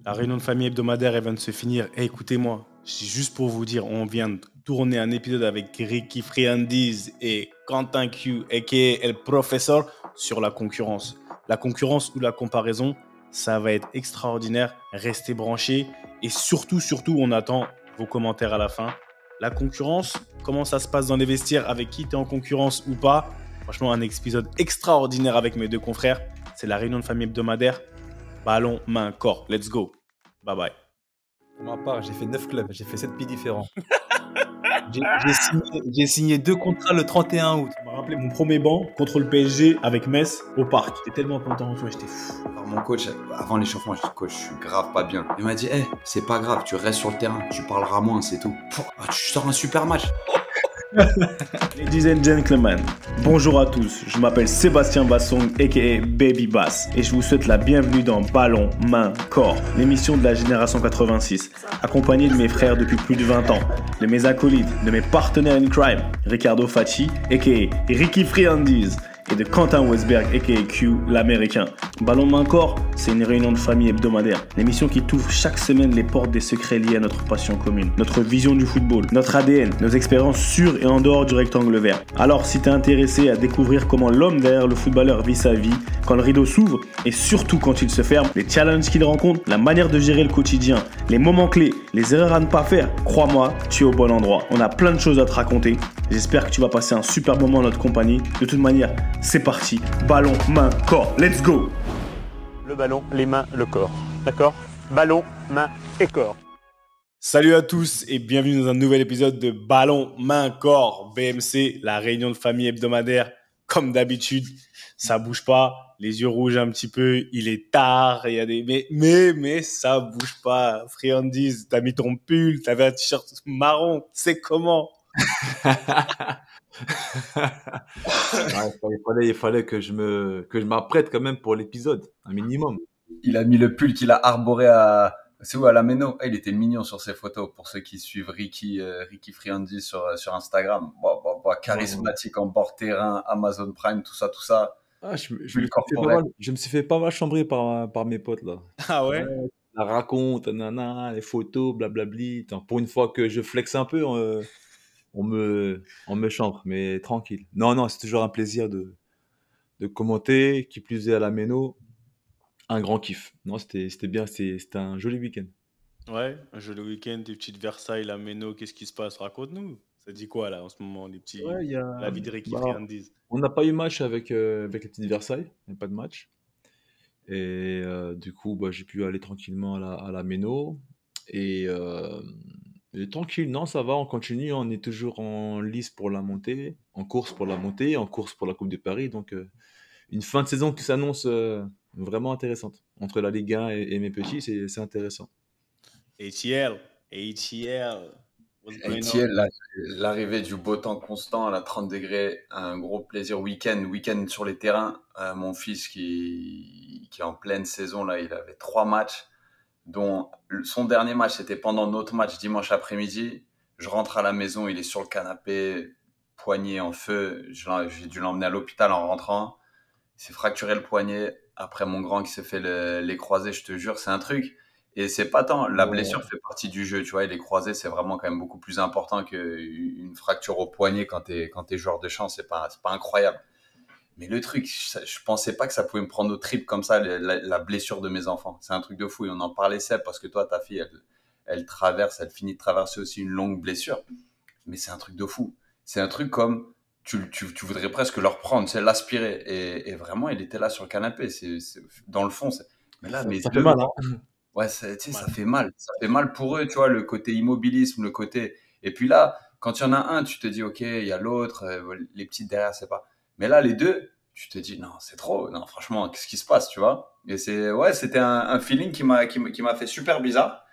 La réunion de famille hebdomadaire, elle vient de se finir. Et écoutez-moi, c'est juste pour vous dire, on vient de tourner un épisode avec Ricky Friandiz et Quentin Q, a.k.a. El Professor, sur la concurrence. La concurrence ou la comparaison, ça va être extraordinaire. Restez branchés. Et surtout, on attend vos commentaires à la fin. La concurrence, comment ça se passe dans les vestiaires, avec qui tu es en concurrence ou pas. Franchement, un épisode extraordinaire avec mes deux confrères. C'est la réunion de famille hebdomadaire. Ballon, main, corps. Let's go. Bye bye. Pour ma part, j'ai fait 9 clubs, j'ai fait 7 pays différents. J'ai signé 2 contrats le 31 août. Ça m'a rappelé mon premier banc contre le PSG avec Metz au parc. J'étais tellement content, j'étais fou. Alors mon coach, avant l'échauffement, je dis coach, je suis grave pas bien. Il m'a dit, c'est pas grave, tu restes sur le terrain, tu parleras moins, c'est tout. Tu sors un super match. Ladies and gentlemen, bonjour à tous, je m'appelle Sébastien Bassong aka Baby Bass et je vous souhaite la bienvenue dans Ballon, Main, Corps, l'émission de la génération 86, accompagné de mes frères depuis plus de 20 ans, de mes acolytes, de mes partenaires in crime, Ricardo Facci aka Ricky Friandiz et de Quentin Westberg aka Q l'américain. Ballon, Main, Corps, c'est une réunion de famille hebdomadaire, l'émission qui t'ouvre chaque semaine les portes des secrets liés à notre passion commune, notre vision du football, notre ADN, nos expériences sur et en dehors du rectangle vert. Alors si t'es intéressé à découvrir comment l'homme derrière le footballeur vit sa vie, quand le rideau s'ouvre et surtout quand il se ferme, les challenges qu'il rencontre, la manière de gérer le quotidien, les moments clés, les erreurs à ne pas faire, crois-moi, tu es au bon endroit. On a plein de choses à te raconter. J'espère que tu vas passer un super moment en notre compagnie. De toute manière, c'est parti. Ballon, main, corps. Let's go! Le ballon, les mains, le corps. D'accord? Ballon, main et corps. Salut à tous et bienvenue dans un nouvel épisode de Ballon, Main, Corps, BMC, la réunion de famille hebdomadaire. Comme d'habitude, ça bouge pas, les yeux rouges un petit peu, il est tard, il y a des mais ça bouge pas. Friandiz, t'as mis ton pull, t'avais un t-shirt marron, c'est comment? Il fallait que je m'apprête quand même pour l'épisode, un minimum. Il a mis le pull qu'il a arboré à... C'est où, à la Méno? Il était mignon sur ses photos, pour ceux qui suivent Ricky Friandiz sur Instagram. Charismatique en bord terrain, Amazon Prime, tout ça. Ah, je me suis fait pas mal chambrer par mes potes là. Ah ouais? La raconte, nana, les photos, blablabli. Attends, pour une fois que je flex un peu, on me chambre, mais tranquille. Non, c'est toujours un plaisir de commenter, qui plus est à la Méno. Un grand kiff. Non, c'était bien, c'était un joli week-end. Ouais, un joli week-end, des petites Versailles, la Méno, qu'est-ce qui se passe? Raconte-nous. Ça dit quoi là en ce moment, les petits... Ouais, La vie de Ricky bah, Friandiz. on n'a pas eu match avec les petites Versailles, il n'y a pas de match. Et du coup, bah, j'ai pu aller tranquillement à la Méno. Et, et tranquille, non, ça va, on continue, on est toujours en lice pour la montée, en course pour la montée, en course pour la Coupe de Paris. Donc, une fin de saison qui s'annonce vraiment intéressante. Entre la Ligue 1 et mes petits, c'est intéressant. ATL, what's going on? ATL, l'arrivée du beau temps constant à la 30 degrés, un gros plaisir week-end sur les terrains. Mon fils qui est en pleine saison, là, il avait 3 matchs, dont son dernier match, c'était pendant notre match dimanche après-midi. Je rentre à la maison, il est sur le canapé, poignet en feu. J'ai dû l'emmener à l'hôpital en rentrant. Il s'est fracturé le poignet. Après, mon grand qui s'est fait les croisés, je te jure, c'est un truc. Et c'est pas tant, la blessure fait partie du jeu, tu vois, et les croisés, c'est vraiment quand même beaucoup plus important qu'une fracture au poignet quand t'es joueur de champ, c'est pas incroyable. Mais le truc, je pensais pas que ça pouvait me prendre au trip comme ça, la blessure de mes enfants. C'est un truc de fou. Et on en parlait, Seb, parce que toi, ta fille, elle finit de traverser aussi une longue blessure. Mais c'est un truc de fou. C'est un truc comme, tu voudrais presque le reprendre, c'est l'aspirer. Et vraiment, il était là sur le canapé. Dans le fond, mais là, mes Ça fait yeux, mal, hein? ouais, tu sais, ça fait mal. Ça fait mal pour eux, tu vois, le côté immobilisme, le côté. Et puis là, quand il y en a un, tu te dis, OK, il y a l'autre, les petites derrière, c'est pas. Mais là, les deux, tu te dis, non, c'est trop. Non, franchement, qu'est-ce qui se passe, tu vois? Et c'était un feeling qui m'a fait super bizarre.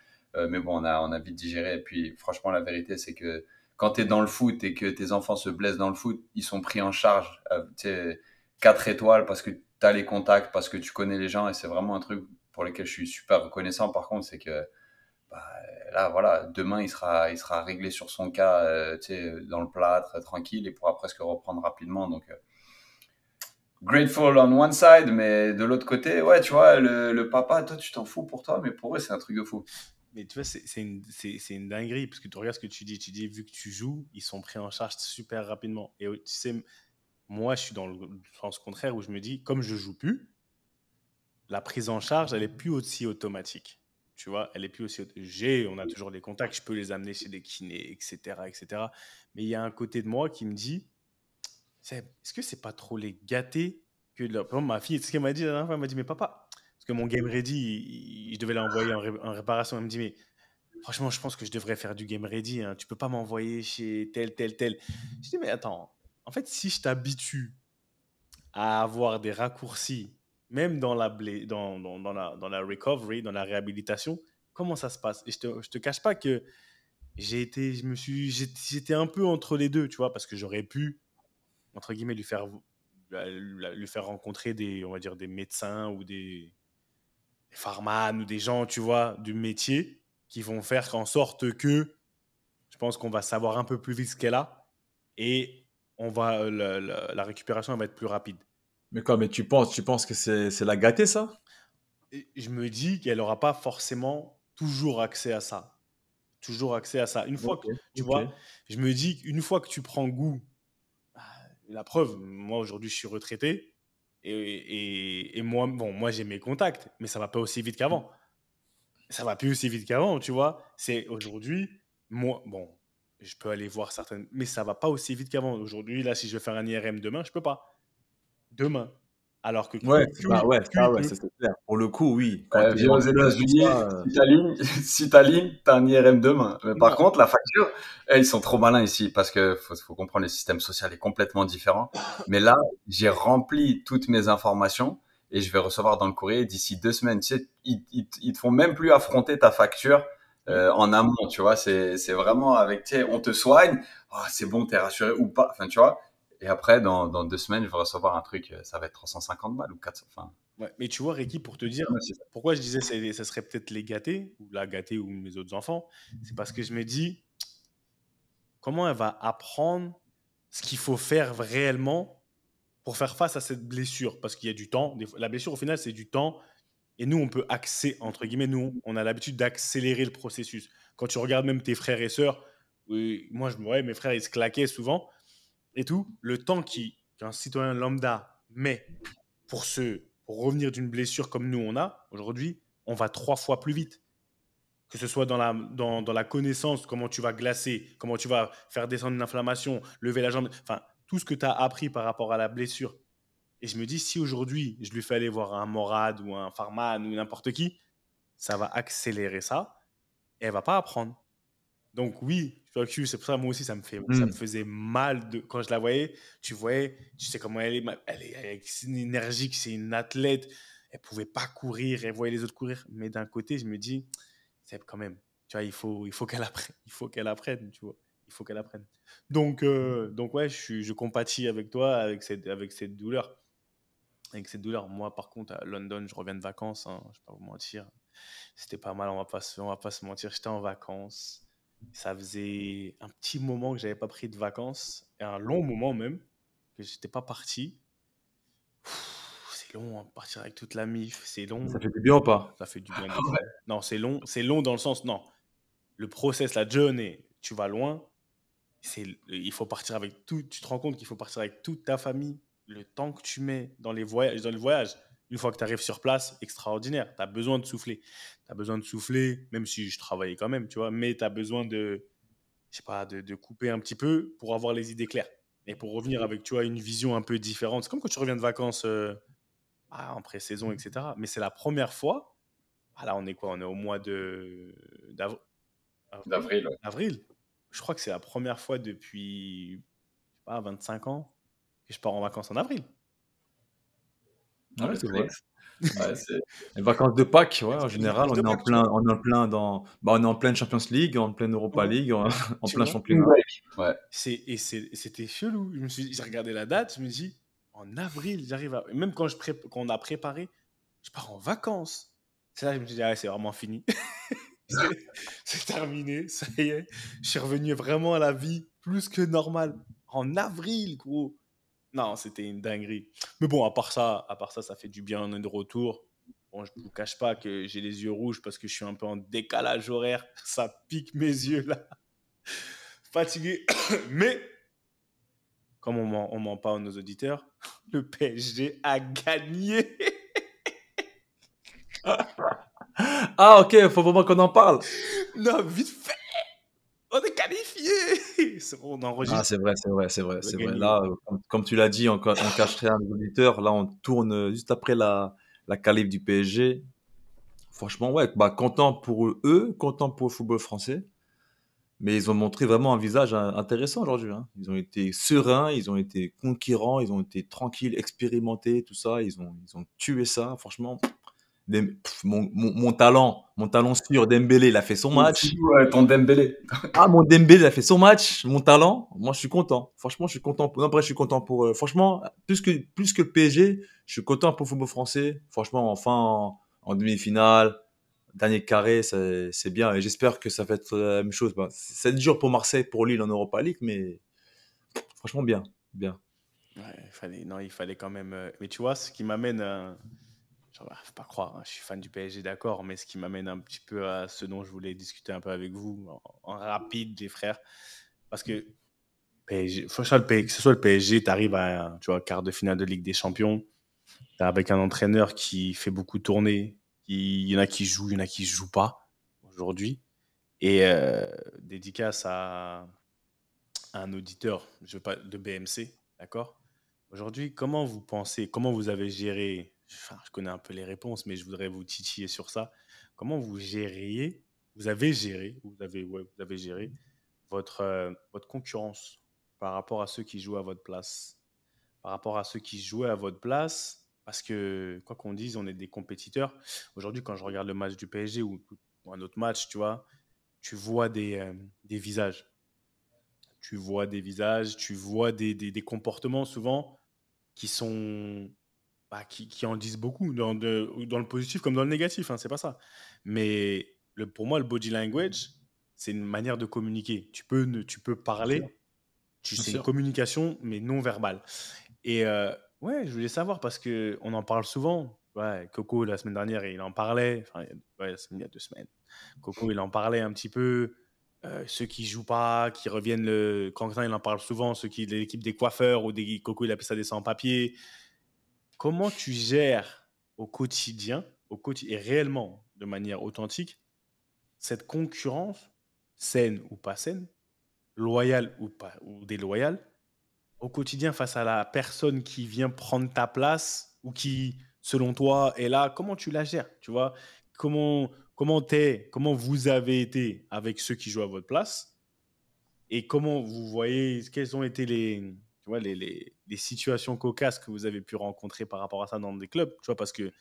Mais bon, on a vite digéré. Et puis, franchement, la vérité, c'est que quand tu es dans le foot et que tes enfants se blessent dans le foot, ils sont pris en charge, tu sais, 4 étoiles parce que tu as les contacts, parce que tu connais les gens et c'est vraiment un truc pour lequel je suis super reconnaissant. Par contre, c'est que bah, là, voilà, demain, il sera réglé sur son cas, tu sais, dans le plâtre, tranquille, et pourra presque reprendre rapidement. Donc, grateful on one side, mais de l'autre côté, ouais, tu vois, le papa, toi, tu t'en fous pour toi, mais pour eux, c'est un truc de fou. Mais tu vois, c'est une dinguerie, parce que tu regardes ce que tu dis, vu que tu joues, ils sont pris en charge super rapidement. Et tu sais, moi, je suis dans le sens contraire où je me dis, comme je joue plus, la prise en charge, elle est plus aussi automatique. Tu vois, elle est plus aussi. On a toujours des contacts, je peux les amener chez des kinés, etc., etc. Mais il y a un côté de moi qui me dit, est-ce que c'est pas trop les gâter que par exemple, ma fille, c'est ce qu'elle m'a dit la dernière fois, elle m'a dit, mais papa, parce que mon game ready, je devais l'envoyer en réparation, elle me dit, mais franchement, je pense que je devrais faire du game ready, hein. Tu peux pas m'envoyer chez tel, tel, tel. Je dis, mais attends, en fait, si je t'habitue à avoir des raccourcis, même dans dans la recovery, dans la réhabilitation, comment ça se passe? Et je te cache pas que j'étais un peu entre les deux, tu vois, parce que j'aurais pu, entre guillemets, lui faire rencontrer on va dire, des médecins ou des pharmanes ou des gens, tu vois, du métier qui vont faire en sorte que je pense qu'on va savoir un peu plus vite ce qu'elle a et la récupération elle va être plus rapide. Mais quoi, mais tu penses que c'est la gâtée, ça? Et je me dis qu'elle n'aura pas forcément toujours accès à ça. Toujours accès à ça. Une fois Ok, que, tu ok. vois, je me dis qu'une fois que tu prends goût, la preuve, moi aujourd'hui je suis retraité et moi, bon, moi j'ai mes contacts, mais ça va pas aussi vite qu'avant. Ça va plus aussi vite qu'avant, tu vois. C'est aujourd'hui, moi, bon, je peux aller voir certaines, mais ça va pas aussi vite qu'avant. Aujourd'hui, là, si je veux faire un IRM demain, je peux pas. Demain. Alors que Ouais, ouais, lui, ça, il ouais, peut. ça c'est clair. Pour le coup, oui. Quand t'es Viens aux en plein dans États-Unis, ça, si t'alignes, si t'alignes, t'as un IRM demain. Mais par Non. contre, la facture, ils sont trop malins ici parce que faut comprendre, le système social est complètement différent. Mais là, j'ai rempli toutes mes informations et je vais recevoir dans le courrier d'ici 2 semaines. Tu sais, ils te font même plus affronter ta facture Oui. en amont, tu vois. C'est vraiment avec, tu sais, on te soigne, oh, c'est bon, t'es rassuré ou pas. Enfin, tu vois. Et après, dans 2 semaines, je vais recevoir un truc, ça va être 350 balles ou 400. Enfin, Ouais. Mais tu vois, Ricky, pour te dire, ouais, c'est ça. pourquoi je disais ça serait peut-être les gâtés, ou la gâtée, ou mes autres enfants, c'est parce que je me dis, comment elle va apprendre ce qu'il faut faire réellement pour faire face à cette blessure? Parce qu'il y a du temps. La blessure, au final, c'est du temps. Et nous, on peut entre guillemets, nous, on a l'habitude d'accélérer le processus. Quand tu regardes même tes frères et sœurs, oui, moi, ouais, mes frères, ils se claquaient souvent et tout. Le temps qu'un citoyen lambda met pour revenir d'une blessure comme nous, on a, aujourd'hui, on va 3 fois plus vite. Que ce soit dans la connaissance, comment tu vas glacer, comment tu vas faire descendre l'inflammation, lever la jambe, enfin, tout ce que tu as appris par rapport à la blessure. Et je me dis, si aujourd'hui, je lui fais aller voir un Morad ou un Farman ou n'importe qui, ça va accélérer ça et elle va pas apprendre. Donc oui, c'est pour ça moi aussi ça me Hmm. faisait mal quand je la voyais. Tu voyais, tu sais comment c'est une énergique, c'est une athlète. Elle pouvait pas courir, elle voyait les autres courir. Mais d'un côté, je me dis, c'est quand même, tu vois, il faut qu'elle apprenne, tu vois, il faut qu'elle apprenne. Donc ouais, je compatis avec toi avec cette douleur. Avec cette douleur. Moi, par contre, à London, je reviens de vacances, hein, je ne vais pas vous mentir. C'était pas mal, on va pas se mentir. J'étais en vacances. Ça faisait un petit moment que j'avais pas pris de vacances, et un long moment même, que j'étais pas parti. C'est long, hein, partir avec toute la MIF, c'est long. Ça fait du bien ou pas? Ça fait du bien de fou. Non, c'est long dans le sens, non. Le process, la journey, tu vas loin. Il faut partir avec tout. Tu te rends compte qu'il faut partir avec toute ta famille. Le temps que tu mets dans les voyages, une fois que tu arrives sur place, extraordinaire. Tu as besoin de souffler. Tu as besoin de souffler, même si je travaillais quand même, tu vois. Mais tu as besoin je sais pas, de couper un petit peu pour avoir les idées claires. Et pour revenir avec, tu vois, une vision un peu différente. C'est comme quand tu reviens de vacances en pré-saison, etc. Mais c'est la première fois. Ah, là, on est quoi? On est au mois d'avril. D'avril, ouais. Avril. Je crois que c'est la première fois depuis, je sais pas, 25 ans que je pars en vacances en avril. Ah, Ouais, le c'est vrai. flex. Ouais, Les vacances de Pâques, ouais, en C'est les général, vacances de Pâques, tu vois. on est en pleine Champions League, en pleine Europa Ouais, League, en tu plein vois. championnat. ouais. C'était chelou. J'ai regardé la date, je me dis, en avril, j'arrive à. Même quand quand on a préparé, je pars en vacances. C'est là que je me suis dit, ah, c'est vraiment fini. C'est terminé, ça y est. Je suis revenu vraiment à la vie plus que normal. En avril, gros. Non, c'était une dinguerie. Mais bon, à part ça, ça fait du bien, on est de retour. Bon, je ne vous cache pas que j'ai les yeux rouges parce que je suis un peu en décalage horaire. Ça pique mes yeux là. Fatigué. Mais, comme on ment pas à nos auditeurs, le PSG a gagné. Ah, ok, faut vraiment qu'on en parle. Non, vite fait. On est qualifié. On Ah, enregistre. c'est vrai, c'est vrai, c'est vrai, On a c'est vrai. gagné. Là, comme tu l'as dit, on cache rien aux auditeurs. Là, on tourne juste après la qualif du PSG. Franchement, ouais, bah, content pour eux, content pour le football français. Mais ils ont montré vraiment un visage intéressant aujourd'hui, hein. Ils ont été sereins, ils ont été conquérants, ils ont été tranquilles, expérimentés, tout ça. Ils ont tué ça. Franchement, mon talent sûr, Dembélé, il a fait son match. Ouais, ton Dembélé. Ah, mon Dembélé, il a fait son match, mon talent. Moi, je suis content. Franchement, je suis content. Non, après, je suis content pour. Franchement, plus que le PSG, je suis content pour le football français. Franchement, enfin, en demi-finale, dernier carré, c'est bien. Et j'espère que ça va être la même chose. Bah, c'est dur pour Marseille, pour Lille en Europa League, mais franchement, bien. Bien. Ouais, il fallait quand même. Mais tu vois, ce qui m'amène. Faut pas croire, hein, je suis fan du PSG, d'accord, mais ce qui m'amène un petit peu à ce dont je voulais discuter un peu avec vous, en rapide, les frères. Parce que PSG, que ce soit le PSG, tu arrives à tu vois, quart de finale de Ligue des Champions, t'es avec un entraîneur qui fait beaucoup tourner, il y en a qui jouent, il y en a qui jouent pas aujourd'hui. Et dédicace à un auditeur, je veux pas, de BMC, d'accord? Aujourd'hui, comment vous avez géré, enfin, je connais un peu les réponses, mais je voudrais vous titiller sur ça. Comment vous avez géré votre concurrence par rapport à ceux qui jouent à votre place? Par rapport à ceux qui jouaient à votre place, parce que, quoi qu'on dise, on est des compétiteurs. Aujourd'hui, quand je regarde le match du PSG ou un autre match, tu vois, tu vois des visages. Tu vois des visages, tu vois des comportements souvent qui sont qui en disent beaucoup dans le positif comme dans le négatif, hein, c'est pas ça. Mais pour moi, le body language, c'est une manière de communiquer. Tu peux Bien sûr. parler, Bien c'est une sûr. communication, mais non verbale. Et ouais, je voulais savoir parce que on en parle souvent. Ouais, Coco, la semaine dernière, il en parlait. Enfin, ouais, il y a 2 semaines. Coco, il en parlait un petit peu. Ceux qui jouent pas, qui reviennent Quentin, il en parle souvent. L'équipe des coiffeurs ou des Coco, il appelle ça des sans-papiers. Comment tu gères au quotidien, et réellement, de manière authentique, cette concurrence, saine ou pas saine, loyale ou pas, ou déloyale, au quotidien face à la personne qui vient prendre ta place ou qui, selon toi, est là, comment tu la gères, tu vois? Comment vous avez été avec ceux qui jouent à votre place et comment vous voyez, quelles ont été tu vois, les situations cocasses que vous avez pu rencontrer par rapport à ça dans des clubs, tu vois, parce que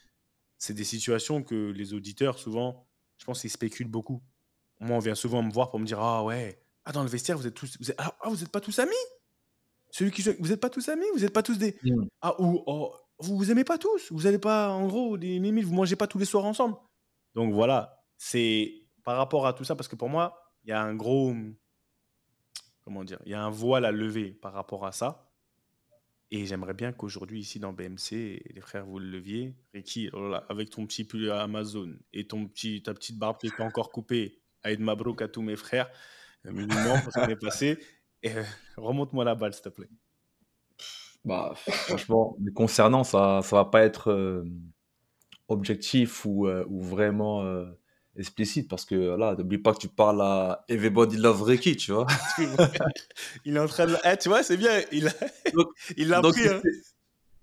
c'est des situations que les auditeurs, souvent, je pense, ils spéculent beaucoup. Moi, on vient souvent me voir pour me dire, ah ouais, dans le vestiaire, vous êtes pas tous amis? Vous n'êtes pas tous amis, vous n'êtes pas tous des. Mm. Ah, ou vous vous aimez pas tous, vous n'allez pas, en gros, des mimites, vous mangez pas tous les soirs ensemble. Donc voilà, c'est par rapport à tout ça, parce que pour moi, il y a un gros, comment dire, il y a un voile à lever par rapport à ça. Et j'aimerais bien qu'aujourd'hui, ici dans BMC, les frères, vous le leviez. Ricky, oh là là, avec ton petit pull Amazon et ta petite barbe qui est pas encore coupée, Aïd Mabrouk à tous mes frères, un minimum, parce qu'on est passé. Et remonte-moi la balle, s'il te plaît. Bah, franchement, me concernant, ça va pas être objectif ou vraiment explicite parce que là, n'oublie pas que tu parles à Everybody Love Ricky, tu vois. Il est en train de. Eh, tu vois, c'est bien. Donc, Il l'a donc pris. tu Hein. sais,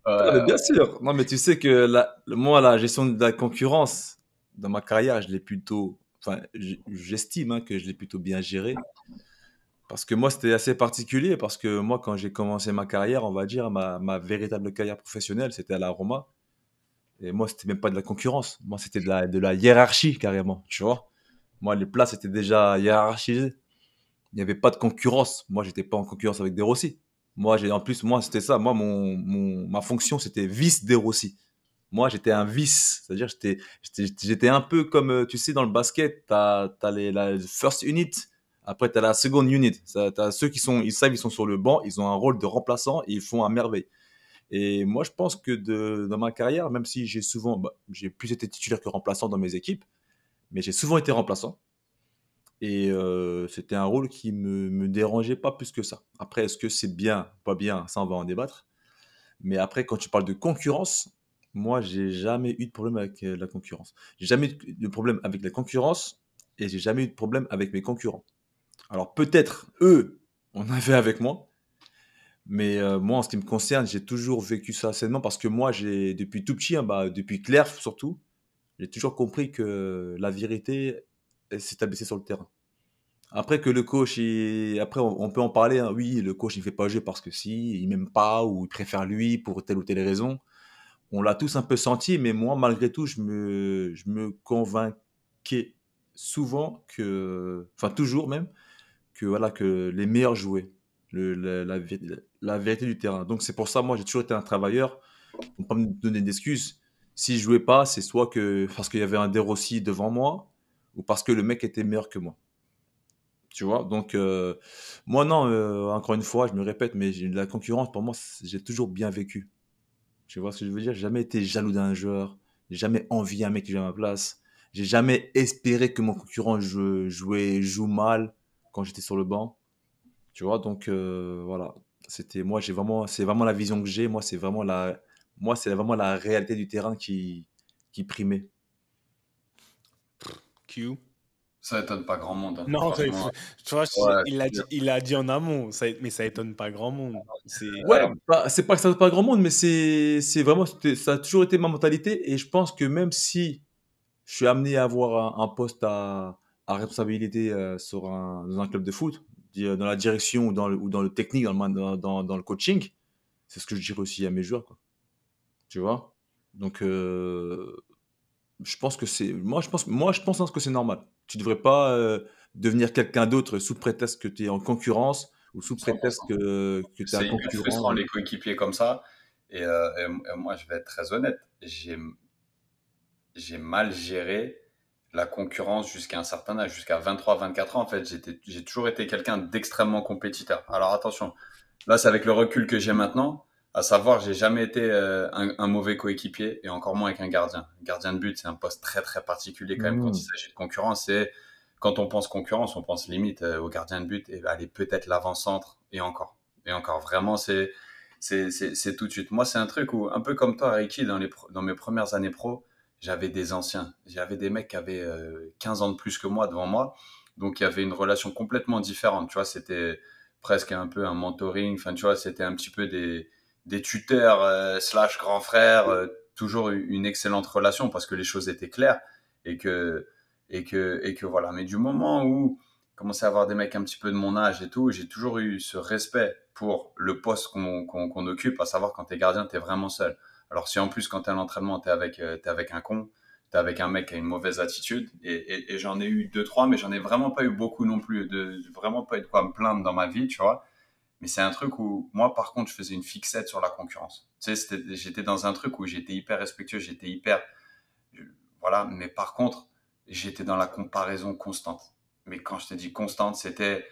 ah, mais Ouais, bien sûr. Non, mais tu sais que moi, la gestion de la concurrence dans ma carrière, je l'ai plutôt, enfin, j'estime hein, que je l'ai plutôt bien géré. Parce que moi, c'était assez particulier parce que moi, quand j'ai commencé ma carrière, on va dire, ma véritable carrière professionnelle, c'était à la Roma. Et moi, c'était même pas de la concurrence. Moi, c'était de la hiérarchie, carrément, tu vois. Moi, les places étaient déjà hiérarchisées. Il n'y avait pas de concurrence. Moi, j'étais pas en concurrence avec De Rossi. En plus, moi, c'était ça. Moi, ma fonction, c'était vice De Rossi. Moi, j'étais un vice. C'est-à-dire, j'étais un peu comme, tu sais, dans le basket, t'as la first unit. Après, t'as la second unit. T'as ceux ils savent, ils sont sur le banc, ils ont un rôle de remplaçant et ils font à merveille. Et moi, je pense que dans ma carrière, même si j'ai plus été titulaire que remplaçant dans mes équipes, mais j'ai souvent été remplaçant. Et c'était un rôle qui me dérangeait pas plus que ça. Après, est-ce que c'est bien, pas bien, ça on va en débattre. Mais après, quand tu parles de concurrence, moi, j'ai jamais eu de problème avec la concurrence. J'ai jamais eu de problème avec la concurrence et j'ai jamais eu de problème avec mes concurrents. Alors peut-être eux, on avait avec moi, mais moi, en ce qui me concerne, j'ai toujours vécu ça sainement parce que moi, j'ai depuis tout petit, hein, depuis Claire surtout, j'ai toujours compris que la vérité, elle s'établissait sur le terrain. Après que le coach, après on peut en parler, hein. Oui, le coach il fait pas jouer parce que si, il m'aime pas ou il préfère lui pour telle ou telle raison. On l'a tous un peu senti, mais moi malgré tout, je me convainquais souvent enfin toujours même, que voilà que les meilleurs jouaient la vérité du terrain. Donc c'est pour ça moi j'ai toujours été un travailleur. Pour pas me donner d'excuses. Si je jouais pas, c'est soit que parce qu'il y avait un De Rossi devant moi ou parce que le mec était meilleur que moi. Tu vois, donc moi non, encore une fois, je me répète, mais la concurrence, pour moi, j'ai toujours bien vécu. Tu vois ce que je veux dire? J'ai jamais été jaloux d'un joueur, j'ai jamais envié un mec qui joue à ma place, j'ai jamais espéré que mon concurrent joue mal quand j'étais sur le banc. Tu vois, donc voilà, moi, c'est vraiment la vision que j'ai. Moi, c'est vraiment la réalité du terrain qui primait. Q. Ça étonne pas grand monde, hein, Non, franchement. tu vois, Ouais, il l'a dit en amont, mais ça étonne pas grand monde. Ouais, c'est pas que ça ne pas grand monde, mais c'est vraiment, ça a toujours été ma mentalité. Et je pense que même si je suis amené à avoir un poste à responsabilité dans un club de foot, dans la direction ou dans le technique, dans le coaching, c'est ce que je dirais aussi à mes joueurs, quoi. Tu vois? Donc, je pense que je pense que c'est normal. Tu devrais pas devenir quelqu'un d'autre sous prétexte que tu es en concurrence ou sous prétexte 100%. que tu es un C'est hyper concurrent. frustrant les coéquipiers comme ça. Et moi, je vais être très honnête. J'ai mal géré la concurrence jusqu'à un certain âge, jusqu'à 23-24 ans. En fait, j'ai toujours été quelqu'un d'extrêmement compétiteur. Alors attention, là, c'est avec le recul que j'ai maintenant. À savoir, j'ai jamais été un mauvais coéquipier et encore moins avec un gardien. Gardien de but, c'est un poste très très particulier quand même quand il Mmh. s'agit de concurrence. Et quand on pense concurrence, on pense limite au gardien de but et aller peut-être l'avant-centre et encore. Et encore, vraiment, c'est tout de suite. Moi, c'est un truc où, un peu comme toi, Ricky, dans mes premières années pro, j'avais des anciens. J'avais des mecs qui avaient 15 ans de plus que moi devant moi. Donc, il y avait une relation complètement différente. Tu vois, c'était presque un peu un mentoring. Enfin, tu vois, c'était un petit peu des tuteurs slash grands frères. Toujours une excellente relation parce que les choses étaient claires et que voilà. Mais du moment où commençais à avoir des mecs un petit peu de mon âge et tout, j'ai toujours eu ce respect pour le poste qu'on occupe, à savoir quand t'es gardien, t'es vraiment seul. Alors si en plus quand t'es à l'entraînement, t'es avec un con, t'es avec un mec qui a une mauvaise attitude, et j'en ai eu deux, trois, mais j'en ai vraiment pas eu beaucoup non plus, vraiment pas eu de quoi me plaindre dans ma vie, tu vois. Mais c'est un truc où, moi, par contre, je faisais une fixette sur la concurrence. Tu sais, j'étais dans un truc où j'étais hyper respectueux, voilà, mais par contre, j'étais dans la comparaison constante. Mais quand je te dis constante, c'était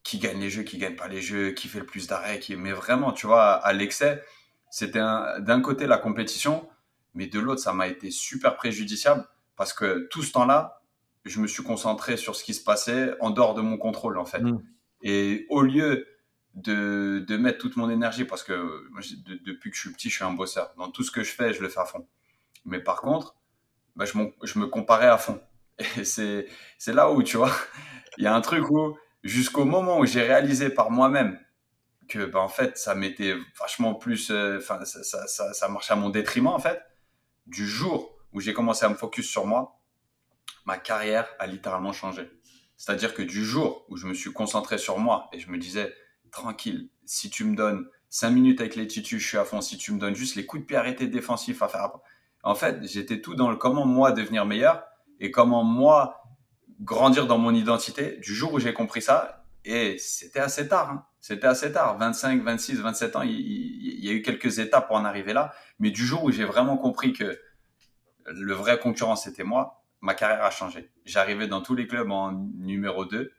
qui gagne les jeux, qui gagne pas les jeux, qui fait le plus d'arrêts, mais vraiment, tu vois, à l'excès, c'était d'un côté la compétition, mais de l'autre, ça m'a été super préjudiciable parce que tout ce temps-là, je me suis concentré sur ce qui se passait en dehors de mon contrôle, en fait. Mmh. Et au lieu de mettre toute mon énergie, parce que moi, depuis que je suis petit, je suis un bosseur. Dans tout ce que je fais, je le fais à fond. Mais par contre, bah, je me comparais à fond. Et c'est là où, tu vois, il y a un truc où, jusqu'au moment où j'ai réalisé par moi-même que, bah, en fait, ça m'était vachement plus, enfin, ça marchait à mon détriment, en fait, du jour où j'ai commencé à me focus sur moi, ma carrière a littéralement changé. C'est-à-dire que du jour où je me suis concentré sur moi et je me disais, tranquille, si tu me donnes 5 minutes avec les titus, je suis à fond. Si tu me donnes juste les coups de pied arrêtés défensifs à faire. En fait, j'étais tout dans le comment moi devenir meilleur et comment moi grandir dans mon identité. Du jour où j'ai compris ça, et c'était assez tard, hein. C'était assez tard, 25, 26, 27 ans, il y a eu quelques étapes pour en arriver là. Mais du jour où j'ai vraiment compris que le vrai concurrent, c'était moi, ma carrière a changé. J'arrivais dans tous les clubs en numéro 2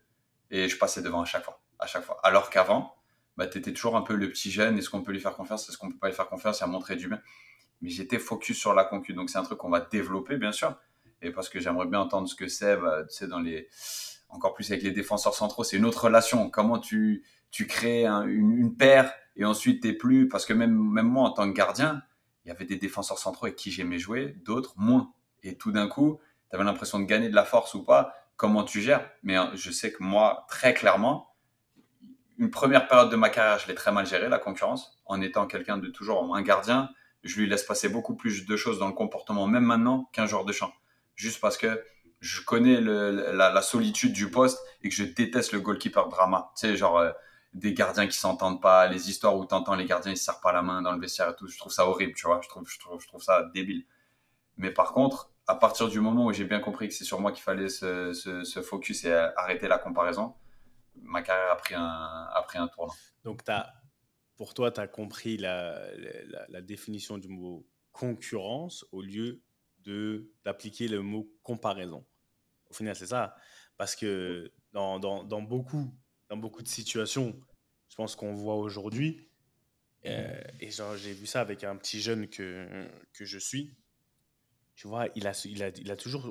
et je passais devant à chaque fois. À chaque fois. Alors qu'avant, bah, tu étais toujours un peu le petit jeune. Est-ce qu'on peut lui faire confiance? Est-ce qu'on peut pas lui faire confiance? Et à montrer du bien. Mais j'étais focus sur la concu. Donc, c'est un truc qu'on va développer, bien sûr. Et parce que j'aimerais bien entendre ce que c'est, bah, tu sais, encore plus avec les défenseurs centraux, c'est une autre relation. Comment tu crées une paire et ensuite t'es plus, parce que même moi, en tant que gardien, il y avait des défenseurs centraux avec qui j'aimais jouer, d'autres moins. Et tout d'un coup, tu avais l'impression de gagner de la force ou pas. Comment tu gères? Mais je sais que moi, très clairement, une première période de ma carrière, je l'ai très mal géré, la concurrence. En étant quelqu'un de toujours un gardien, je lui laisse passer beaucoup plus de choses dans le comportement, même maintenant, qu'un joueur de champ. Juste parce que je connais la solitude du poste et que je déteste le goalkeeper drama. Tu sais, genre des gardiens qui s'entendent pas, les histoires où t'entends les gardiens ils se serrent pas la main dans le vestiaire et tout. Je trouve ça horrible, tu vois. Je trouve ça débile. Mais par contre, à partir du moment où j'ai bien compris que c'est sur moi qu'il fallait se focus et arrêter la comparaison, ma carrière a pris un tournant. Donc, pour toi, tu as compris la définition du mot concurrence au lieu d'appliquer le mot comparaison. Au final, c'est ça. Parce que dans beaucoup de situations, je pense qu'on voit aujourd'hui, et genre, j'ai vu ça avec un petit jeune que je suis, tu vois,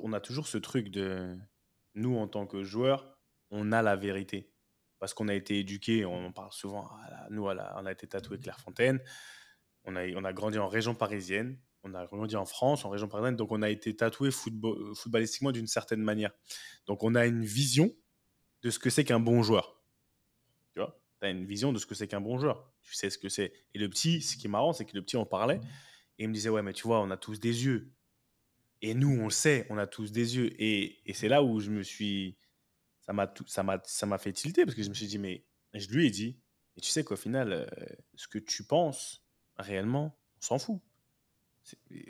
on a toujours ce truc de nous, en tant que joueurs, on a la vérité. Parce qu'on a été éduqués, on en parle souvent, nous, on a été tatoués Clairefontaine, on a grandi en région parisienne, on a grandi en France, en région parisienne, donc on a été tatoués footballistiquement d'une certaine manière. Donc on a une vision de ce que c'est qu'un bon joueur. Tu vois, tu as une vision de ce que c'est qu'un bon joueur. Tu sais ce que c'est. Et le petit, ce qui est marrant, c'est que le petit, on parlait, et il me disait, ouais, mais tu vois, on a tous des yeux. Et nous, on le sait, on a tous des yeux. Et c'est là où ça m'a fait tilter, parce que je me suis dit, mais je lui ai dit, et tu sais qu'au final, ce que tu penses réellement, on s'en fout.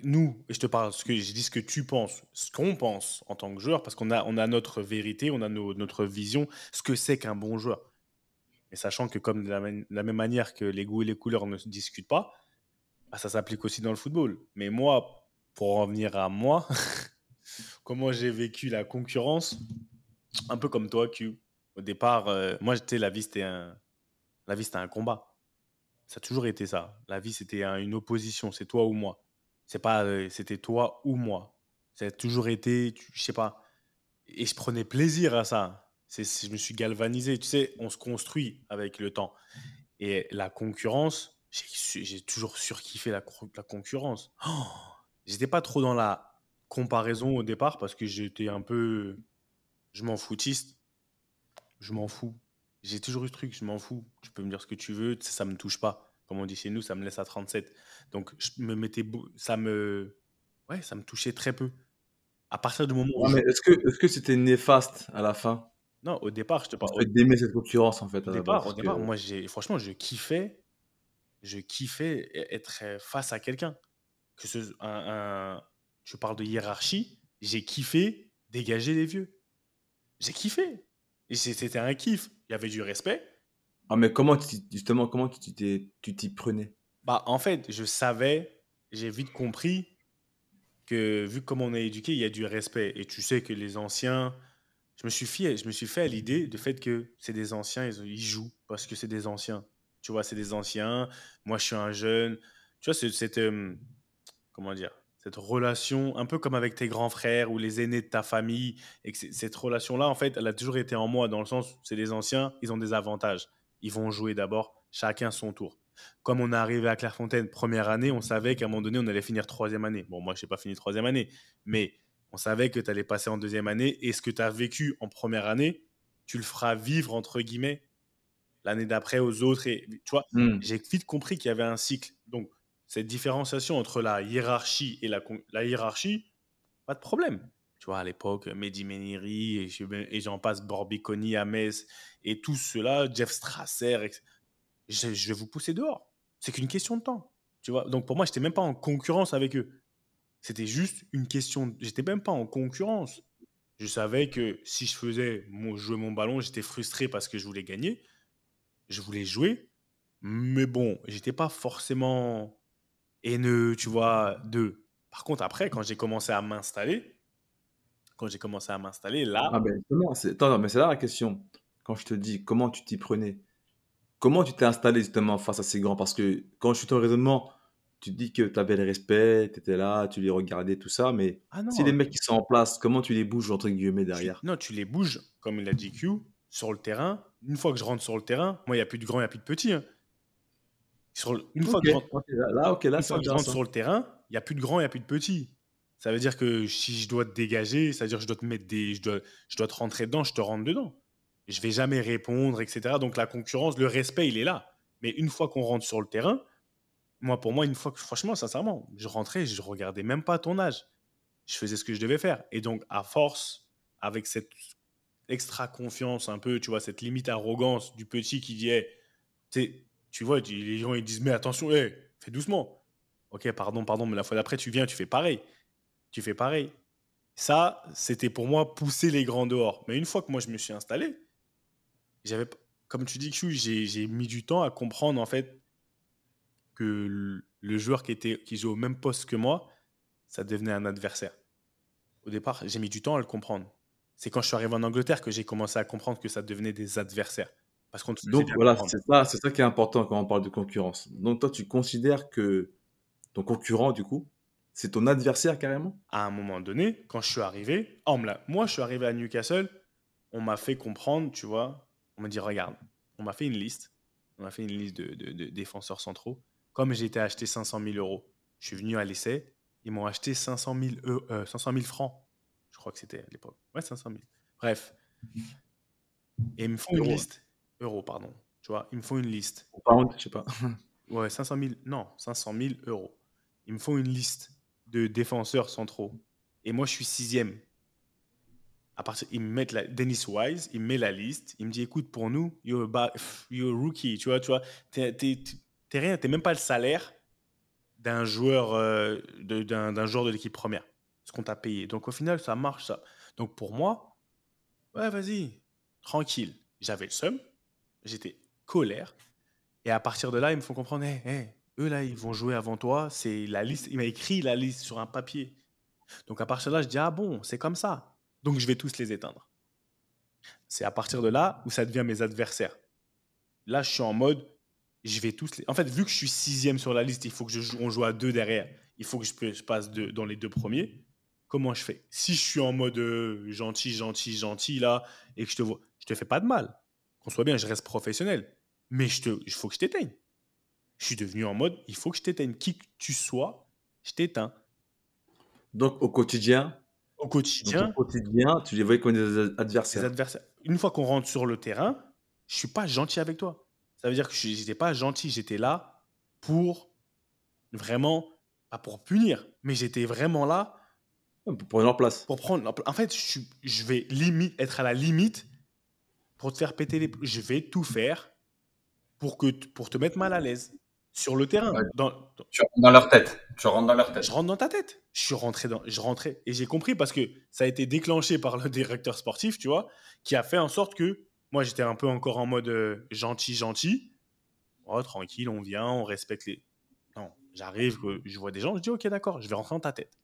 Nous, et je te parle, je dis ce que tu penses, ce qu'on pense en tant que joueur, parce on a notre vérité, on a notre vision, ce que c'est qu'un bon joueur. Et sachant que comme de la même manière que les goûts et les couleurs ne se discutent pas, bah, ça s'applique aussi dans le football. Mais moi, pour en venir à moi, comment j'ai vécu la concurrence, un peu comme toi, Q. Au départ, moi, la vie, c'était un combat. Ça a toujours été ça. La vie, c'était une opposition. C'est toi ou moi. C'est pas, c'était toi ou moi. Ça a toujours été, je sais pas. Et je prenais plaisir à ça. Je me suis galvanisé. Tu sais, on se construit avec le temps. Et la concurrence, j'ai toujours surkiffé la concurrence. Oh, j'étais pas trop dans la comparaison au départ parce que j'étais un peu, je m'en foutiste. Je m'en fous. J'ai toujours eu ce truc, je m'en fous. Tu peux me dire ce que tu veux, ça me touche pas. Comme on dit chez nous, ça me laisse à 37. Donc, ça me touchait très peu. À partir du moment où Ouais, mais est-ce que c'était néfaste à la fin? Non, au départ, je te Le parle. fait d'aimer cette concurrence, en fait, à Au la base. départ, Parce que... moi, franchement, je kiffais être face à quelqu'un. Tu parles de hiérarchie, j'ai kiffé dégager les vieux. J'ai kiffé. Et c'était un kiff. Il y avait du respect. Ah, mais justement, comment tu t'y prenais? Bah, en fait, j'ai vite compris que vu comment on est éduqué, il y a du respect. Et tu sais que les anciens, je me suis fait à l'idée du fait que c'est des anciens, ils jouent parce que c'est des anciens. Tu vois, c'est des anciens. Moi, je suis un jeune. Tu vois, comment dire, cette relation, un peu comme avec tes grands frères ou les aînés de ta famille. Et que cette relation-là, en fait, elle a toujours été en moi, dans le sens, c'est des anciens, ils ont des avantages. Ils vont jouer d'abord, chacun son tour. Comme on est arrivé à Clairefontaine première année, on savait qu'à un moment donné, on allait finir troisième année. Bon, moi, je n'ai pas fini troisième année, mais on savait que tu allais passer en deuxième année et ce que tu as vécu en première année, tu le feras vivre, entre guillemets, l'année d'après aux autres. Et tu vois, j'ai vite compris qu'il y avait un cycle. Donc, cette différenciation entre la hiérarchie et la hiérarchie, pas de problème. Tu vois, à l'époque, Mehdi Méniri et j'en passe, Borbiconi, Ames et tous ceux-là, Jeff Strasser, etc. Je vais vous pousser dehors. C'est qu'une question de temps. Tu vois, donc pour moi, je n'étais même pas en concurrence avec eux. C'était juste une question. J'étais même pas en concurrence. Je savais que si je faisais jouer mon ballon, j'étais frustré parce que je voulais gagner. Je voulais jouer. Mais bon, j'étais pas forcément haineux, tu vois, d'eux. Par contre, après, quand j'ai commencé à m'installer, là, Ah ben justement, attends, non, mais c'est là la question. Quand je te dis comment tu t'y prenais, comment tu t'es installé justement face à ces grands? Parce que quand je suis ton raisonnement, tu te dis que tu avais le respect, tu étais là, tu les regardais, tout ça, mais Ah si les non, mecs qui sont en place, comment tu les bouges entre guillemets derrière? non, tu les bouges, comme il a dit Q, sur le terrain. Une fois que je rentre sur le terrain, moi, il n'y a plus de grands, il n'y a plus de petits, hein. Une fois Ok, que je rentre, ok, là une c'est fois que je rentre intéressant. sur le terrain, il n'y a plus de grands, il n'y a plus de petits. Ça veut dire que si je dois te dégager, ça veut dire que je dois te mettre je dois te rentrer dedans, je te rentre dedans. Je vais jamais répondre, etc. Donc la concurrence, le respect, il est là. Mais une fois qu'on rentre sur le terrain, pour moi, une fois que, franchement, sincèrement, je rentrais, je regardais même pas ton âge. Je faisais ce que je devais faire. Et donc, à force, avec cette extra confiance, un peu, tu vois, cette limite arrogance du petit qui dit, hey, tu vois, les gens, ils disent, mais attention, hey, fais doucement. Ok, pardon, mais la fois d'après, tu viens, tu fais pareil. Tu fais pareil. Ça, c'était pour moi pousser les grands dehors. Mais une fois que moi, je me suis installé, j'avais, comme tu dis, Q, j'ai mis du temps à comprendre, en fait, que le joueur qui jouait au même poste que moi, ça devenait un adversaire. Au départ, j'ai mis du temps à le comprendre. C'est quand je suis arrivé en Angleterre que j'ai commencé à comprendre que ça devenait des adversaires. Parce qu'on te faisait Donc bien voilà, comprendre. c'est ça qui est important quand on parle de concurrence. Donc toi, tu considères que ton concurrent, du coup, c'est ton adversaire carrément? À un moment donné, quand je suis arrivé, moi, je suis arrivé à Newcastle, on m'a fait comprendre, tu vois, on m'a dit, regarde, on m'a fait une liste. On m'a fait une liste de défenseurs centraux. Comme j'ai été acheté 500 000 euros, je suis venu à l'essai, ils m'ont acheté 500 000 francs. Je crois que c'était à l'époque. Ouais, 500 000. Bref. Et ils me font une Euro, liste. Euros, pardon. Tu vois, ils me font une liste. pound, je sais pas. Ouais, 500 000. Non, 500 000 euros. Ils me font une liste de défenseurs centraux. Et moi, je suis sixième. Ils me mettent Dennis Wise, il me met la liste. Il me dit, écoute, pour nous, you're a rookie. Tu vois, t'es rien, t'es même pas le salaire d'un joueur, d'un joueur de l'équipe première. Ce qu'on t'a payé. Donc, au final, ça marche, ça. Donc, pour moi, ouais, vas-y, tranquille. J'avais le seum, j'étais colère. Et à partir de là, ils me font comprendre, eux là, ils vont jouer avant toi. C'est la liste. Il m'a écrit la liste sur un papier. Donc à partir de là, je dis, ah bon, c'est comme ça. Donc je vais tous les éteindre. C'est à partir de là où ça devient mes adversaires. Là, je suis en mode, je vais tous les. En fait, vu que je suis sixième sur la liste, il faut que on joue à deux derrière. Il faut que je passe dans les deux premiers. Comment je fais? Si je suis en mode gentil là, et que je te fais pas de mal. Qu'on soit bien, je reste professionnel. Mais il faut que je t'éteigne. Je suis devenu en mode, il faut que je t'éteigne. Qui que tu sois, je t'éteins. Donc au quotidien, Au dans ton quotidien, quotidien, tu les voyais comme des les adversaires. adversaires. Une fois qu'on rentre sur le terrain, je suis pas gentil avec toi. Ça veut dire que je n'étais pas gentil, j'étais là pour vraiment, pas pour punir, mais j'étais vraiment là Pour prendre leur place. pour prendre. En fait, je vais être à la limite pour te faire péter les. Je vais tout faire pour te mettre mal à l'aise sur le terrain. Ouais, tu rentres dans leur tête. Tu rentres dans leur Je tête. rentre dans ta tête. Je rentrais et j'ai compris parce que ça a été déclenché par le directeur sportif, tu vois, qui a fait en sorte que moi j'étais un peu encore en mode gentil. Oh, tranquille, on vient, on respecte les. Non, j'arrive, je vois des gens, je dis ok, d'accord, je vais rentrer dans ta tête.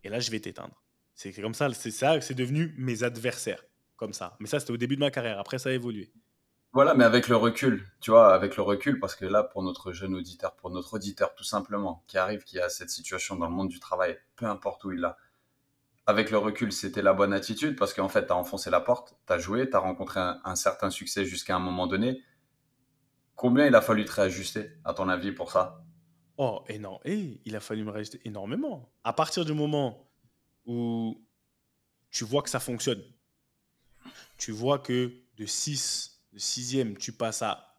Et là, je vais t'éteindre. C'est comme ça, c'est devenu mes adversaires, comme ça. Mais ça, c'était au début de ma carrière. Après, ça a évolué. Voilà, mais avec le recul, tu vois, avec le recul, parce que là, pour notre jeune auditeur, pour notre auditeur tout simplement, qui arrive, qui a cette situation dans le monde du travail, peu importe où il l'a, avec le recul, c'était la bonne attitude, parce qu'en fait, tu as enfoncé la porte, tu as joué, tu as rencontré un certain succès jusqu'à un moment donné. Combien il a fallu te réajuster, à ton avis, pour ça? Oh, et non, il a fallu me rester énormément. À partir du moment où tu vois que ça fonctionne, tu vois que de 6, de 6e, tu passes à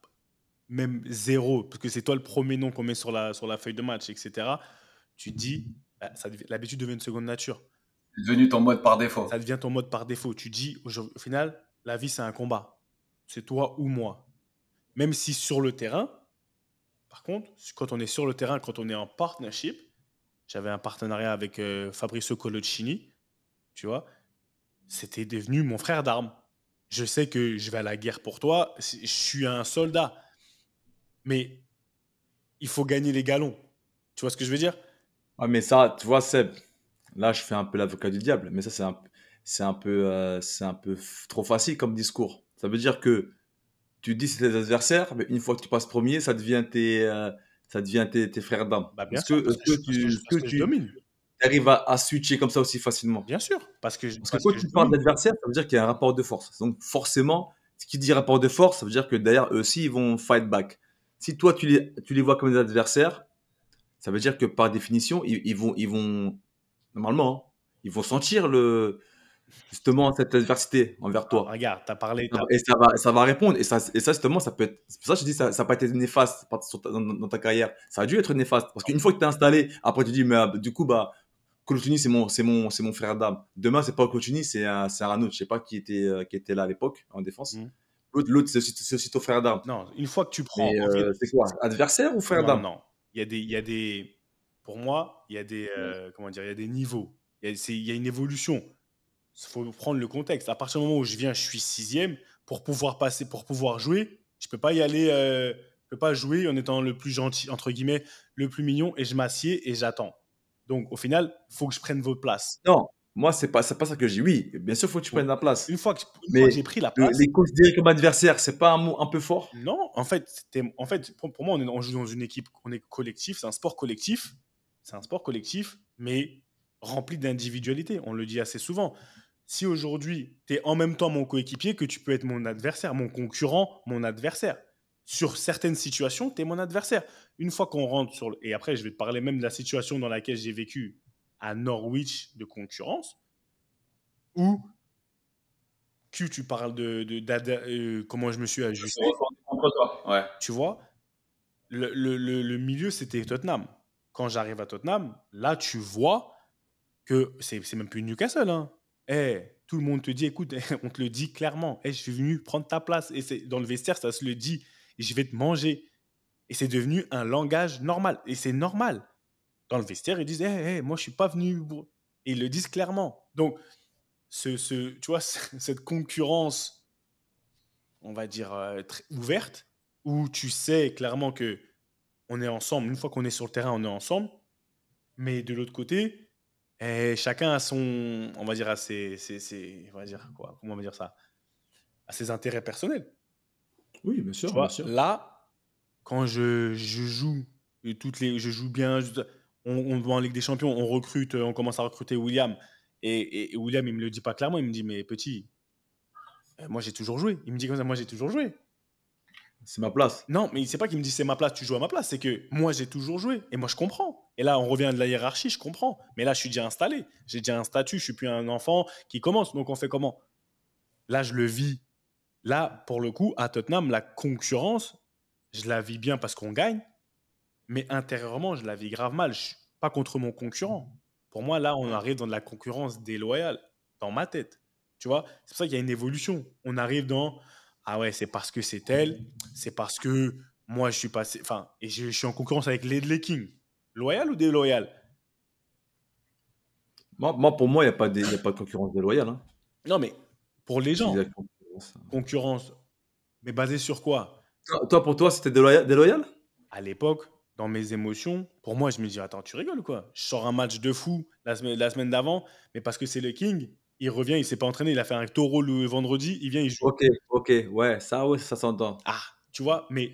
même 0, parce que c'est toi le premier nom qu'on met sur la feuille de match, etc. Tu te dis, bah, l'habitude devient une seconde nature. C'est devenu ton mode par défaut. Ça devient ton mode par défaut. Tu te dis, au final, la vie, c'est un combat. C'est toi ou moi. Même si sur le terrain, par contre, quand on est sur le terrain, quand on est en partnership, j'avais un partenariat avec Fabrizio Coloccini, tu vois, c'était devenu mon frère d'armes. Je sais que je vais à la guerre pour toi, je suis un soldat, mais il faut gagner les galons. Tu vois ce que je veux dire? Ah, mais ça, tu vois, Seb, là, je fais un peu l'avocat du diable, mais ça, c'est un peu trop facile comme discours. Ça veut dire que tu dis c'est tes adversaires, mais une fois que tu passes premier, ça devient tes frères d'armes. Bah, bien Est-ce sûr, que, est-ce que tu, parce que je domine. arrives à switcher comme ça aussi facilement? Bien sûr, parce que Parce que quand je tu parles domine. d'adversaire, ça veut dire qu'il y a un rapport de force. Donc forcément, ce qui dit rapport de force, ça veut dire que derrière eux aussi, ils vont fight back. Si toi, tu les vois comme des adversaires, ça veut dire que par définition, ils vont normalement, hein, ils vont sentir justement cette adversité envers Ah, toi. regarde, tu as parlé. Et ça va répondre. Et ça justement, ça peut être. C'est pour ça que je dis ça n'a pas été néfaste dans ta carrière. Ça a dû être néfaste. Parce qu'une fois que tu es installé, après tu dis, mais du coup, bah, Colotini, c'est mon frère d'âme. Demain, c'est pas Colotini, c'est un autre. Je sais pas qui était là à l'époque en défense. Hmm. L'autre, c'est aussi ton frère d'âme. Non, une fois que tu prends. Mais En fait, c'est quoi? Adversaire ou frère non, d'âme? non. Il y a des. Pour moi, il y a des. Comment dire? Il y a des niveaux. Il y a une évolution. Il faut prendre le contexte. À partir du moment où je viens, je suis sixième. Pour pouvoir passer, pour pouvoir jouer, je peux pas y aller. Je peux pas jouer en étant le plus gentil, entre guillemets, le plus mignon, et je m'assieds et j'attends. Donc, au final, il faut que je prenne votre place. Non, moi, c'est pas ça que je dis. Oui, bien sûr, il faut que tu prennes la place. Une fois que Mais j'ai pris la place, les considérer comme adversaire, c'est pas un mot un peu fort? non, en fait, pour moi, on joue dans une équipe, on est collectif, c'est un sport collectif. C'est un sport collectif, mais rempli d'individualité. On le dit assez souvent. Si aujourd'hui, tu es en même temps mon coéquipier, que tu peux être mon adversaire, mon concurrent, mon adversaire. Sur certaines situations, tu es mon adversaire. Une fois qu'on rentre sur et après, je vais te parler même de la situation dans laquelle j'ai vécu à Norwich de concurrence, où tu parles comment je me suis Ça ajusté. se retourne contre toi. Ouais. Tu vois, le milieu, c'était Tottenham. Quand j'arrive à Tottenham, là, tu vois que c'est même plus Newcastle. Hein. Tout le monde te dit, écoute, on te le dit clairement. Je suis venu prendre ta place. Et dans le vestiaire, ça se le dit. Et je vais te manger. Et c'est devenu un langage normal. Et c'est normal. Dans le vestiaire, ils disent, moi, je suis pas venu. Et ils le disent clairement. Donc, tu vois, cette concurrence, on va dire, très ouverte, où tu sais clairement que on est ensemble. Une fois qu'on est sur le terrain, on est ensemble. Mais de l'autre côté, chacun a son, on va dire, on va dire quoi, comment on va dire ça, à ses intérêts personnels. Oui, bien Tu sûr, vois, bien sûr. là, quand je joue, je joue bien, on va en Ligue des Champions, on commence à recruter William. Et William, il me le dit pas clairement, il me dit, mais petit, moi j'ai toujours joué. Il me dit comme ça, moi j'ai toujours joué. C'est ma place. Non, mais c'est pas qu'il me dit c'est ma place, tu joues à ma place. C'est que moi, j'ai toujours joué. Et moi, je comprends. Et là, on revient de la hiérarchie, je comprends. Mais là, je suis déjà installé. J'ai déjà un statut. Je suis plus un enfant qui commence. Donc, on fait comment? Là, je le vis. Là, pour le coup, à Tottenham, la concurrence, je la vis bien parce qu'on gagne. Mais intérieurement, je la vis grave mal. Je suis pas contre mon concurrent. Pour moi, là, on arrive dans de la concurrence déloyale. Dans ma tête. Tu vois? C'est pour ça qu'il y a une évolution. On arrive dans ah ouais, c'est parce que c'est elle, c'est parce que moi je suis passé. Enfin, et je suis en concurrence avec Ledley King. Loyal ou déloyal? Pour moi, il n'y a pas de concurrence déloyale. Hein. Non, mais pour les C'est gens, de la concurrence. concurrence, mais basée sur quoi? Pour toi, c'était déloyal? À l'époque, dans mes émotions, pour moi, je me dis attends, tu rigoles ou quoi? Je sors un match de fou la semaine d'avant, mais parce que c'est le King, il revient, il s'est pas entraîné, il a fait un taureau le vendredi, il vient, il joue. Ok, ouais, ça s'entend. Ah, tu vois, mais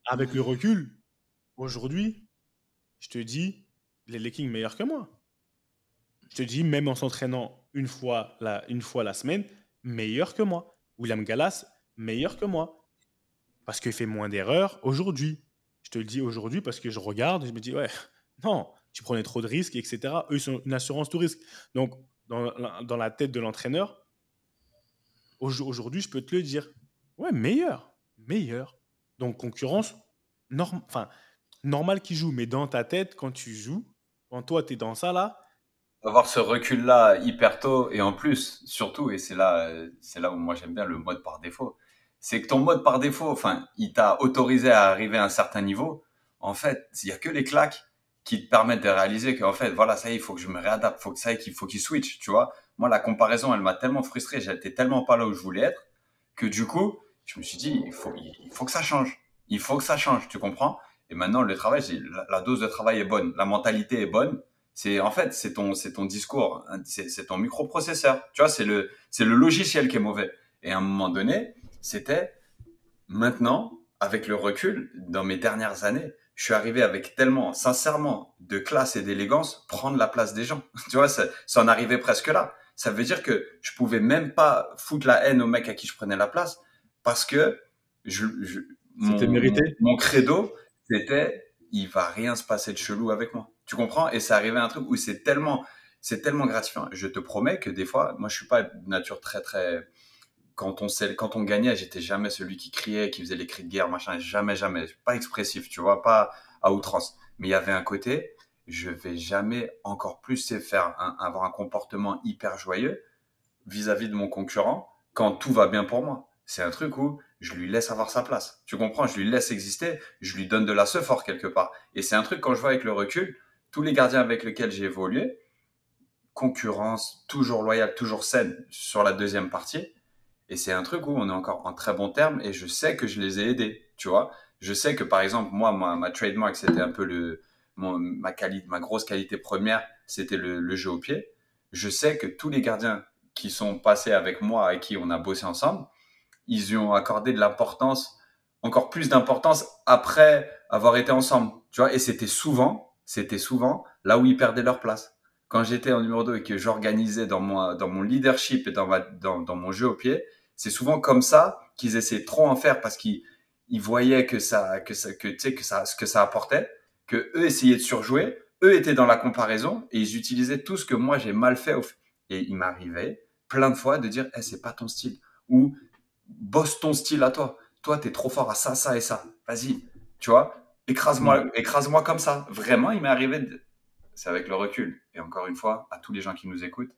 avec le recul, aujourd'hui, je te dis, les Kings meilleurs que moi. Je te dis, même en s'entraînant une fois la semaine, meilleur que moi. William Gallas, meilleur que moi. Parce qu'il fait moins d'erreurs aujourd'hui. Je te le dis aujourd'hui parce que je regarde et je me dis, ouais, non, tu prenais trop de risques, etc. Eux, ils sont une assurance tout risque. Donc, dans la tête de l'entraîneur, aujourd'hui, je peux te le dire. Ouais, meilleur. Donc, concurrence, normal qu'il joue. Mais dans ta tête, quand tu joues, quand toi, tu es dans ça là, Avoir ce recul-là hyper tôt et en plus, surtout, et c'est là où moi j'aime bien le mode par défaut, c'est que ton mode par défaut, enfin, il t'a autorisé à arriver à un certain niveau. En fait, il y a que les claques qui te permettent de réaliser qu'en fait, voilà, ça y est, il faut que je me réadapte, il faut qu'il switch, tu vois. Moi, la comparaison, elle m'a tellement frustré, j'étais tellement pas là où je voulais être, que du coup, je me suis dit, il faut que ça change. Il faut que ça change, tu comprends? Et maintenant, le travail, la dose de travail est bonne, la mentalité est bonne. En fait, c'est ton discours, hein, c'est ton microprocesseur. Tu vois, c'est le logiciel qui est mauvais. Et à un moment donné, c'était, Maintenant, avec le recul, dans mes dernières années, je suis arrivé avec tellement, sincèrement, de classe et d'élégance, prendre la place des gens. Tu vois, ça en arrivait presque là. Ça veut dire que je pouvais même pas foutre la haine au mec à qui je prenais la place parce que je, C'était mérité. mon credo, c'était, il va rien se passer de chelou avec moi. Tu comprends? Et c'est arrivé un truc où c'est tellement gratifiant. Je te promets que des fois, moi, je suis pas de nature très, très, quand on gagnait, j'étais jamais celui qui criait, qui faisait les cris de guerre, machin, jamais, jamais. Pas expressif, tu vois, pas à outrance. Mais il y avait un côté, je vais jamais encore plus avoir un comportement hyper joyeux vis-à-vis de mon concurrent quand tout va bien pour moi. C'est un truc où je lui laisse avoir sa place. Tu comprends? Je lui laisse exister, je lui donne de la sephore quelque part. Et c'est un truc, quand je vois avec le recul, tous les gardiens avec lesquels j'ai évolué, concurrence, toujours loyale, toujours saine sur la deuxième partie. Et c'est un truc où on est encore en très bon terme et je sais que je les ai aidés, tu vois. Je sais que par exemple, moi, ma trademark, c'était un peu ma grosse qualité première, c'était le jeu au pied. Je sais que tous les gardiens qui sont passés avec moi et qui on a bossé ensemble, ils y ont accordé de l'importance, encore plus d'importance après avoir été ensemble, tu vois. Et c'était souvent là où ils perdaient leur place. Quand j'étais en numéro 2 et que j'organisais dans mon leadership et dans mon jeu au pied, c'est souvent comme ça qu'ils essaient trop en faire parce qu'ils voyaient que ce que ça apportait, que eux essayaient de surjouer, eux étaient dans la comparaison et ils utilisaient tout ce que moi j'ai mal fait. Et il m'arrivait plein de fois de dire, hey, c'est pas ton style. Ou bosse ton style à toi. Toi, t'es trop fort à ça, ça et ça. Vas-y, tu vois, écrase-moi comme ça. Vraiment, il m'est arrivé c'est avec le recul. Et encore une fois, à tous les gens qui nous écoutent,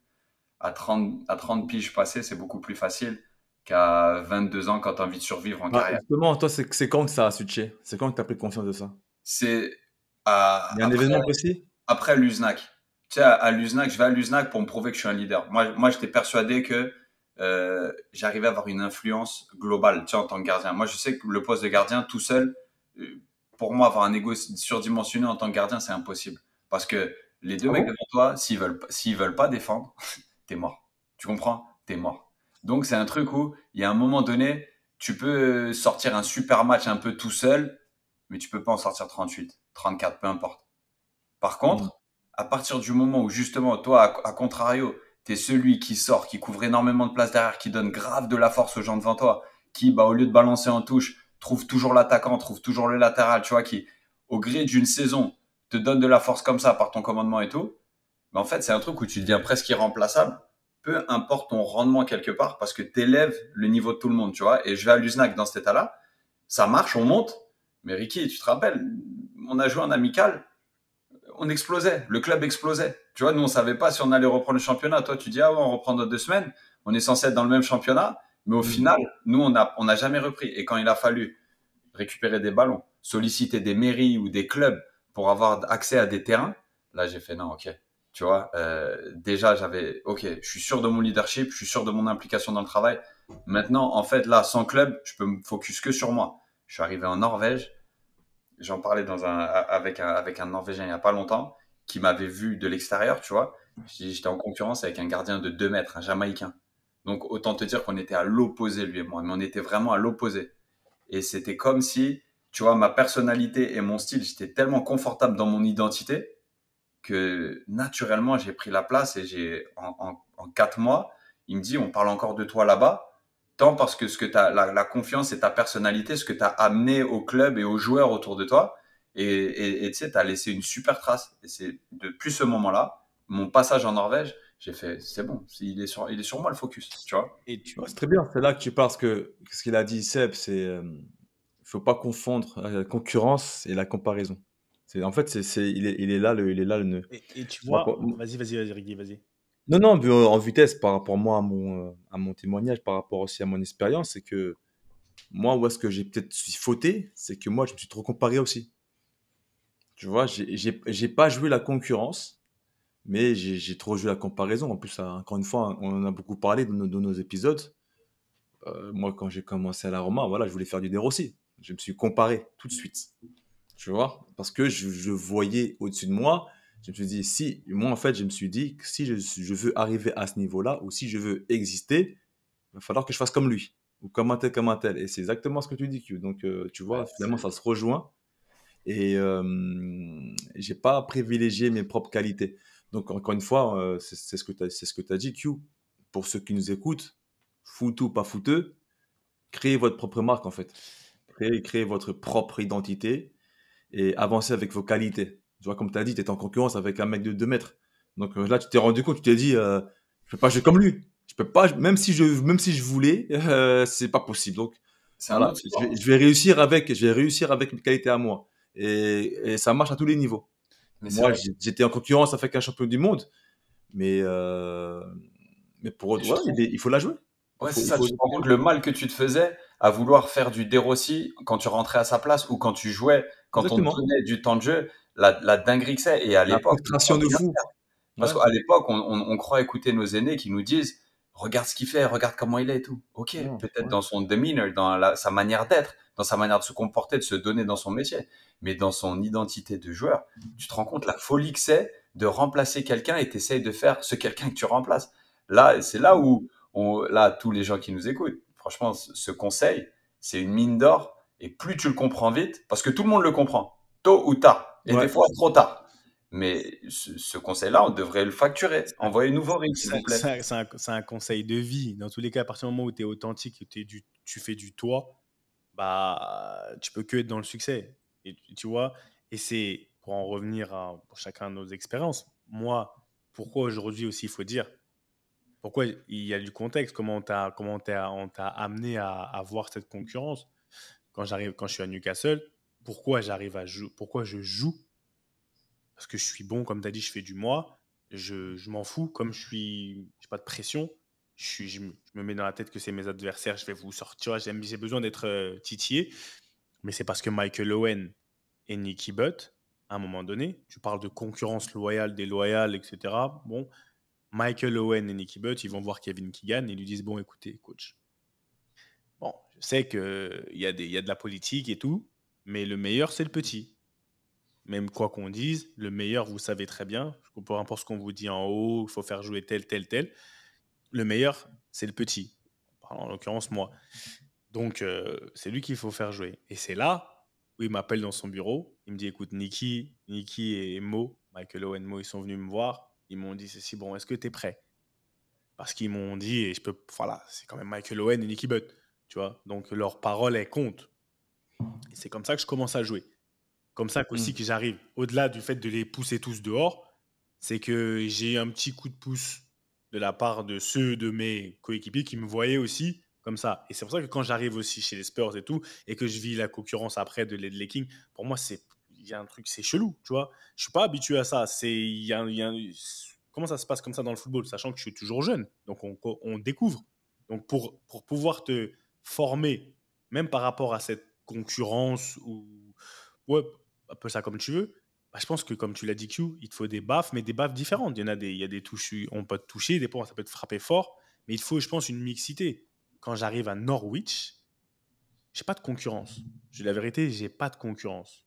à 30 piges passées, c'est beaucoup plus facile qu'à 22 ans quand tu as envie de survivre en carrière. Justement, toi, c'est quand que ça a switché? C'est quand que tu as pris conscience de ça? C'est Il y a un événement précis? après l'USNAC. Tu sais, à l'USNAC, je vais à l'USNAC pour me prouver que je suis un leader. Moi j'étais persuadé que j'arrivais à avoir une influence globale, tu sais, en tant que gardien. Moi, je sais que le poste de gardien tout seul, pour moi, avoir un ego surdimensionné en tant que gardien, c'est impossible. Parce que les deux mecs devant toi, s'ils veulent pas défendre, t'es mort. Tu comprends? T'es mort. Donc, c'est un truc où, il y a un moment donné, tu peux sortir un super match un peu tout seul, mais tu peux pas en sortir 38, 34, peu importe. Par contre, à partir du moment où, justement, toi, à contrario, t'es celui qui sort, qui couvre énormément de place derrière, qui donne grave de la force aux gens devant toi, qui, bah, au lieu de balancer en touche, trouve toujours l'attaquant, trouve toujours le latéral, tu vois, qui, au gré d'une saison, te donne de la force comme ça par ton commandement et tout, mais en fait, c'est un truc où tu deviens presque irremplaçable, peu importe ton rendement quelque part, parce que tu élèves le niveau de tout le monde, tu vois. Et je vais à l'USNAC dans cet état-là, ça marche, on monte, mais Ricky, tu te rappelles, on a joué en amical, on explosait, le club explosait. Tu vois, nous, on savait pas si on allait reprendre le championnat. Toi, tu dis, ah ouais, on reprend dans 2 semaines, on est censé être dans le même championnat, mais au final, nous, on n'a jamais repris. Et quand il a fallu récupérer des ballons, solliciter des mairies ou des clubs pour avoir accès à des terrains, là, j'ai fait non, ok. Tu vois, déjà, ok, je suis sûr de mon leadership, je suis sûr de mon implication dans le travail. Maintenant, en fait, là, sans club, je peux me focus que sur moi. Je suis arrivé en Norvège, j'en parlais avec un Norvégien il n'y a pas longtemps, qui m'avait vu de l'extérieur, tu vois. J'étais en concurrence avec un gardien de 2 mètres, un Jamaïcain. Donc, autant te dire qu'on était à l'opposé, lui et moi, mais on était vraiment à l'opposé. Et c'était comme si, tu vois, ma personnalité et mon style, j'étais tellement confortable dans mon identité que naturellement, j'ai pris la place et en 4 mois, il me dit, on parle encore de toi là-bas, tant parce que ce que la confiance et ta personnalité, ce que tu as amené au club et aux joueurs autour de toi, et tu sais, tu as laissé une super trace. Et c'est depuis ce moment-là, mon passage en Norvège, j'ai fait, c'est bon, il est sur moi le focus, tu vois. Et tu C'est très bien, c'est là que tu parles, ce qu'il a dit Seb, c'est faut pas confondre la concurrence et la comparaison. En fait, il est là le nœud. et tu Moi, vois, vas-y, Ricky, vas-y. Non, mais en vitesse par rapport moi à mon témoignage, par rapport aussi à mon expérience, c'est que moi, où est-ce que j'ai peut-être fauté, c'est que moi, je me suis trop comparé aussi. Tu vois, j'ai pas joué la concurrence, mais j'ai trop joué la comparaison. En plus, encore une fois, on en a beaucoup parlé dans nos épisodes. Moi, quand j'ai commencé à la Roma, voilà, je voulais faire du De Rossi. Je me suis comparé tout de suite. Tu vois, parce que je voyais au-dessus de moi. Je me suis dit, moi, en fait, je me suis dit que si je veux arriver à ce niveau-là, ou si je veux exister, il va falloir que je fasse comme lui. ou comme un tel, comme un tel. Et c'est exactement ce que tu dis, Q. Donc, tu vois, Ouais, finalement, ça se rejoint. Et j'ai pas privilégié mes propres qualités. Donc, encore une fois, c'est ce que tu as dit, Q. Pour ceux qui nous écoutent, foot ou pas footeux, créez votre propre marque, en fait. Créez votre propre identité et avancez avec vos qualités. Tu vois, comme tu as dit, tu étais en concurrence avec un mec de 2 mètres. Donc là, tu t'es rendu compte, tu t'es dit, je peux pas jouer comme lui. Je peux pas, même si je voulais, c'est pas possible. Donc c'est un voilà, autre sport. je vais réussir avec mes qualités à moi. Et ça marche à tous les niveaux. Mais c'est Moi, vrai. j'étais en concurrence avec un champion du monde, mais, pour Et autre, je voilà, trouve, il faut la jouer. ouais, c'est Il ça. faut, Tu te rends compte le mal que tu te faisais à vouloir faire du De Rossi quand tu rentrais à sa place ou quand tu jouais, quand on te exactement. donnait du temps de jeu, la dinguerie que c'est. Et à La l'époque, on frustration croit de rien fou. faire. Parce Ouais, qu'à l'époque, on croit écouter nos aînés qui nous disent, regarde ce qu'il fait, regarde comment il est et tout. Ok, non, peut-être ouais. dans son demeanor, dans sa manière d'être, dans sa manière de se comporter, de se donner dans son métier, mais dans son identité de joueur, tu te rends compte la folie que c'est de remplacer quelqu'un et t'essayes de faire ce quelqu'un que tu remplaces. Là, c'est là où, là, tous les gens qui nous écoutent, franchement, ce conseil, c'est une mine d'or. Et plus tu le comprends vite, parce que tout le monde le comprend, tôt ou tard, et des Ouais. fois trop tard. Mais ce conseil-là, on devrait le facturer. C'est un, Envoyez-nous vos rings, s'il vous c'est- plaît. c'est un- c'est un conseil de vie. Dans tous les cas, à partir du moment où tu es authentique, que tu fais du toi, bah, tu peux que être dans le succès. Et tu vois, et c'est pour en revenir à pour chacun de nos expériences. Moi, pourquoi aujourd'hui aussi, il faut dire, pourquoi il y a du contexte, on t'a amené à voir cette concurrence. Quand je suis à Newcastle, pourquoi je joue? Parce que je suis bon, comme tu as dit, je fais du moi. Je m'en fous. Comme j'ai pas de pression, je me mets dans la tête que c'est mes adversaires, je vais vous sortir. J'ai besoin d'être titillé. Mais c'est parce que Michael Owen et Nicky Butt, à un moment donné, tu parles de concurrence loyale, déloyale, etc. Bon, Michael Owen et Nicky Butt, ils vont voir Kevin Keegan et lui disent, bon, écoutez, coach, bon, je sais qu'il y a de la politique et tout, mais le meilleur, c'est le petit. Même quoi qu'on dise, le meilleur, vous savez très bien, peu importe ce qu'on vous dit en haut, il faut faire jouer tel, tel, tel. Le meilleur, c'est le petit. En l'occurrence, moi. Donc, c'est lui qu'il faut faire jouer. Et c'est là où il m'appelle dans son bureau. Il me dit, écoute, Nicky et Mo, Michael Owen, Mo, ils sont venus me voir. Ils m'ont dit, ceci, bon, est-ce que tu es prêt? Parce qu'ils m'ont dit, et voilà, c'est quand même Michael Owen et Nicky Butt, tu vois. Donc, leur parole, elle compte. Et c'est comme ça que je commence à jouer. Comme ça qu'aussi Mm. que j'arrive, au-delà du fait de les pousser tous dehors, c'est que j'ai un petit coup de pouce de la part de ceux de mes coéquipiers qui me voyaient aussi comme ça. Et c'est pour ça que quand j'arrive aussi chez les Spurs et tout, et que je vis la concurrence après de Ledley King, pour moi, il y a un truc, c'est chelou, tu vois. Je suis pas habitué à ça. Comment ça se passe comme ça dans le football, sachant que je suis toujours jeune. Donc, on découvre. Donc, pour pouvoir te former, même par rapport à cette concurrence ou ouais, appelle ça comme tu veux. Bah, je pense que, comme tu l'as dit, Q, il te faut des baffes, mais des baffes différentes. Il y a des touches, on peut te toucher, des fois, ça peut te frapper fort, mais il faut, je pense, une mixité. Quand j'arrive à Norwich, j'ai pas de concurrence. Je dis la vérité, j'ai pas de concurrence.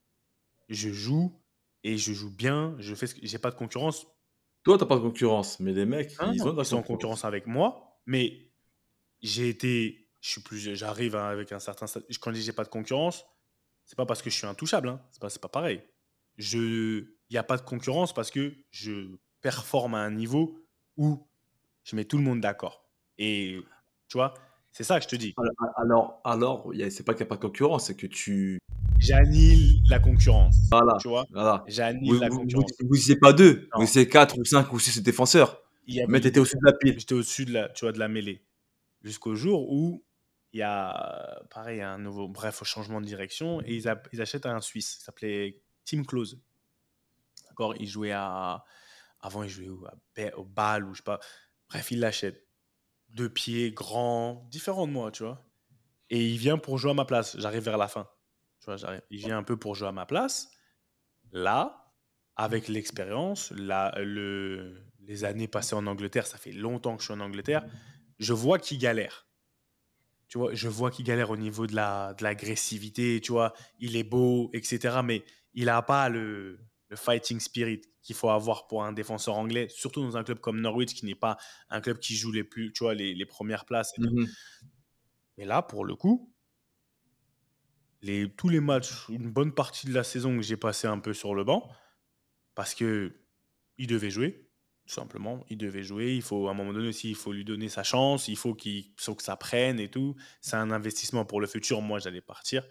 Je joue et je joue bien, j'ai pas de concurrence. Toi, t'as pas de concurrence, mais les mecs, Hein, ils ont de la ils sont en concurrence. concurrence avec moi, mais j'arrive avec un certain quand je dis j'ai pas de concurrence, c'est pas parce que je suis intouchable, hein. C'est pas pareil. Il n'y a pas de concurrence parce que je performe à un niveau où je mets tout le monde d'accord. Et tu vois, c'est ça que je te dis. C'est pas qu'il n'y a pas de concurrence, c'est que tu. J'annule la concurrence. Voilà, Tu vois, voilà. j'annule la concurrence. Vous étiez pas deux, vous Non, étiez 4 ou 5 ou 6 défenseurs. il y Mais avait, t'étais au-dessus de la pile. j'étais au-dessus tu vois, de la mêlée. Jusqu'au jour où il y a, pareil, un nouveau, bref, au changement de direction, et ils achètent un Suisse, il s'appelait Tim Klose. D'accord, avant, il jouait au Bâle, ou je sais pas. Bref, il l'achète. 2 pieds, grand, différent de moi, tu vois. Et il vient pour jouer à ma place. J'arrive vers la fin. Tu vois, il vient un peu pour jouer à ma place. Là, avec l'expérience, les années passées en Angleterre, ça fait longtemps que je suis en Angleterre, je vois qu'il galère. Tu vois, je vois qu'il galère au niveau de l'agressivité, tu vois. Il est beau, etc. Mais il n'a pas le fighting spirit qu'il faut avoir pour un défenseur anglais, surtout dans un club comme Norwich, qui n'est pas un club qui joue les premières places et tout. Mhm. Mais là, pour le coup, tous les matchs, une bonne partie de la saison que j'ai passé un peu sur le banc, parce que il devait jouer, tout simplement. Il devait jouer. Il faut, à un moment donné aussi, il faut lui donner sa chance. Il faut que ça prenne et tout. C'est un investissement pour le futur. Moi, j'allais partir.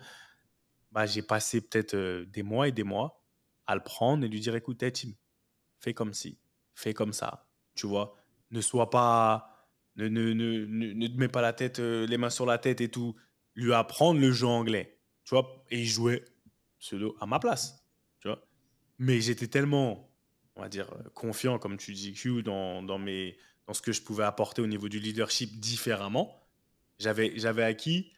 Bah, j'ai passé peut-être des mois et des mois à le prendre et lui dire, écoute, hey, Tim, fais comme ci, fais comme ça. Tu vois, ne sois pas, ne te mets pas la tête, les mains sur la tête et tout. Lui apprendre le jeu anglais. Tu vois, et il jouait pseudo à ma place. Tu vois, mais j'étais tellement, on va dire, confiant, comme tu dis, Q, dans ce que je pouvais apporter au niveau du leadership différemment. J'avais ouais, acquis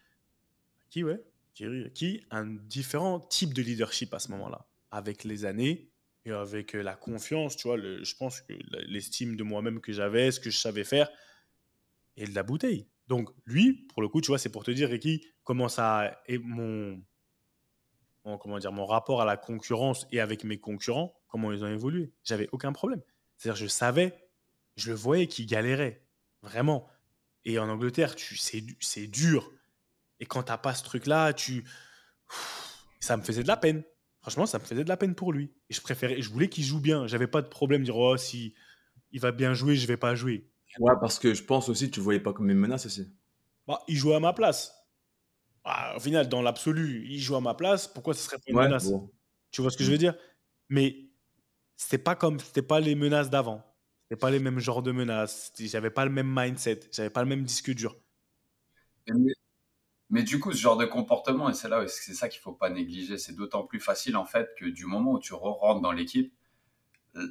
un différent type de leadership à ce moment-là. Avec les années et avec la confiance, tu vois, je pense que l'estime de moi-même que j'avais, ce que je savais faire, et de la bouteille. Donc, lui, pour le coup, tu vois, c'est pour te dire, Ricky, comment ça est comment dire, mon rapport à la concurrence et avec mes concurrents, comment ils ont évolué. J'avais aucun problème. C'est-à-dire, je savais, je le voyais qu'ils galéraient, vraiment. Et en Angleterre, c'est dur. Et quand t'as pas ce truc-là, ça me faisait de la peine. Franchement, ça me faisait de la peine pour lui. Et je voulais qu'il joue bien. J'avais pas de problème de dire, oh, si il va bien jouer, je vais pas jouer. Ouais, parce que je pense aussi que tu voyais pas comme une menace aussi. Bah, il jouait à ma place. Bah, au final, dans l'absolu, il joue à ma place. Pourquoi ce serait pas une Ouais, menace? bon. Tu vois ce que je veux dire? Mais c'était pas les menaces d'avant. C'était pas les mêmes genres de menaces. J'avais pas le même mindset. J'avais pas le même disque dur. Mais, mais du coup, ce genre de comportement, et c'est là, c'est ça qu'il faut pas négliger, c'est d'autant plus facile en fait que du moment où tu rentres dans l'équipe,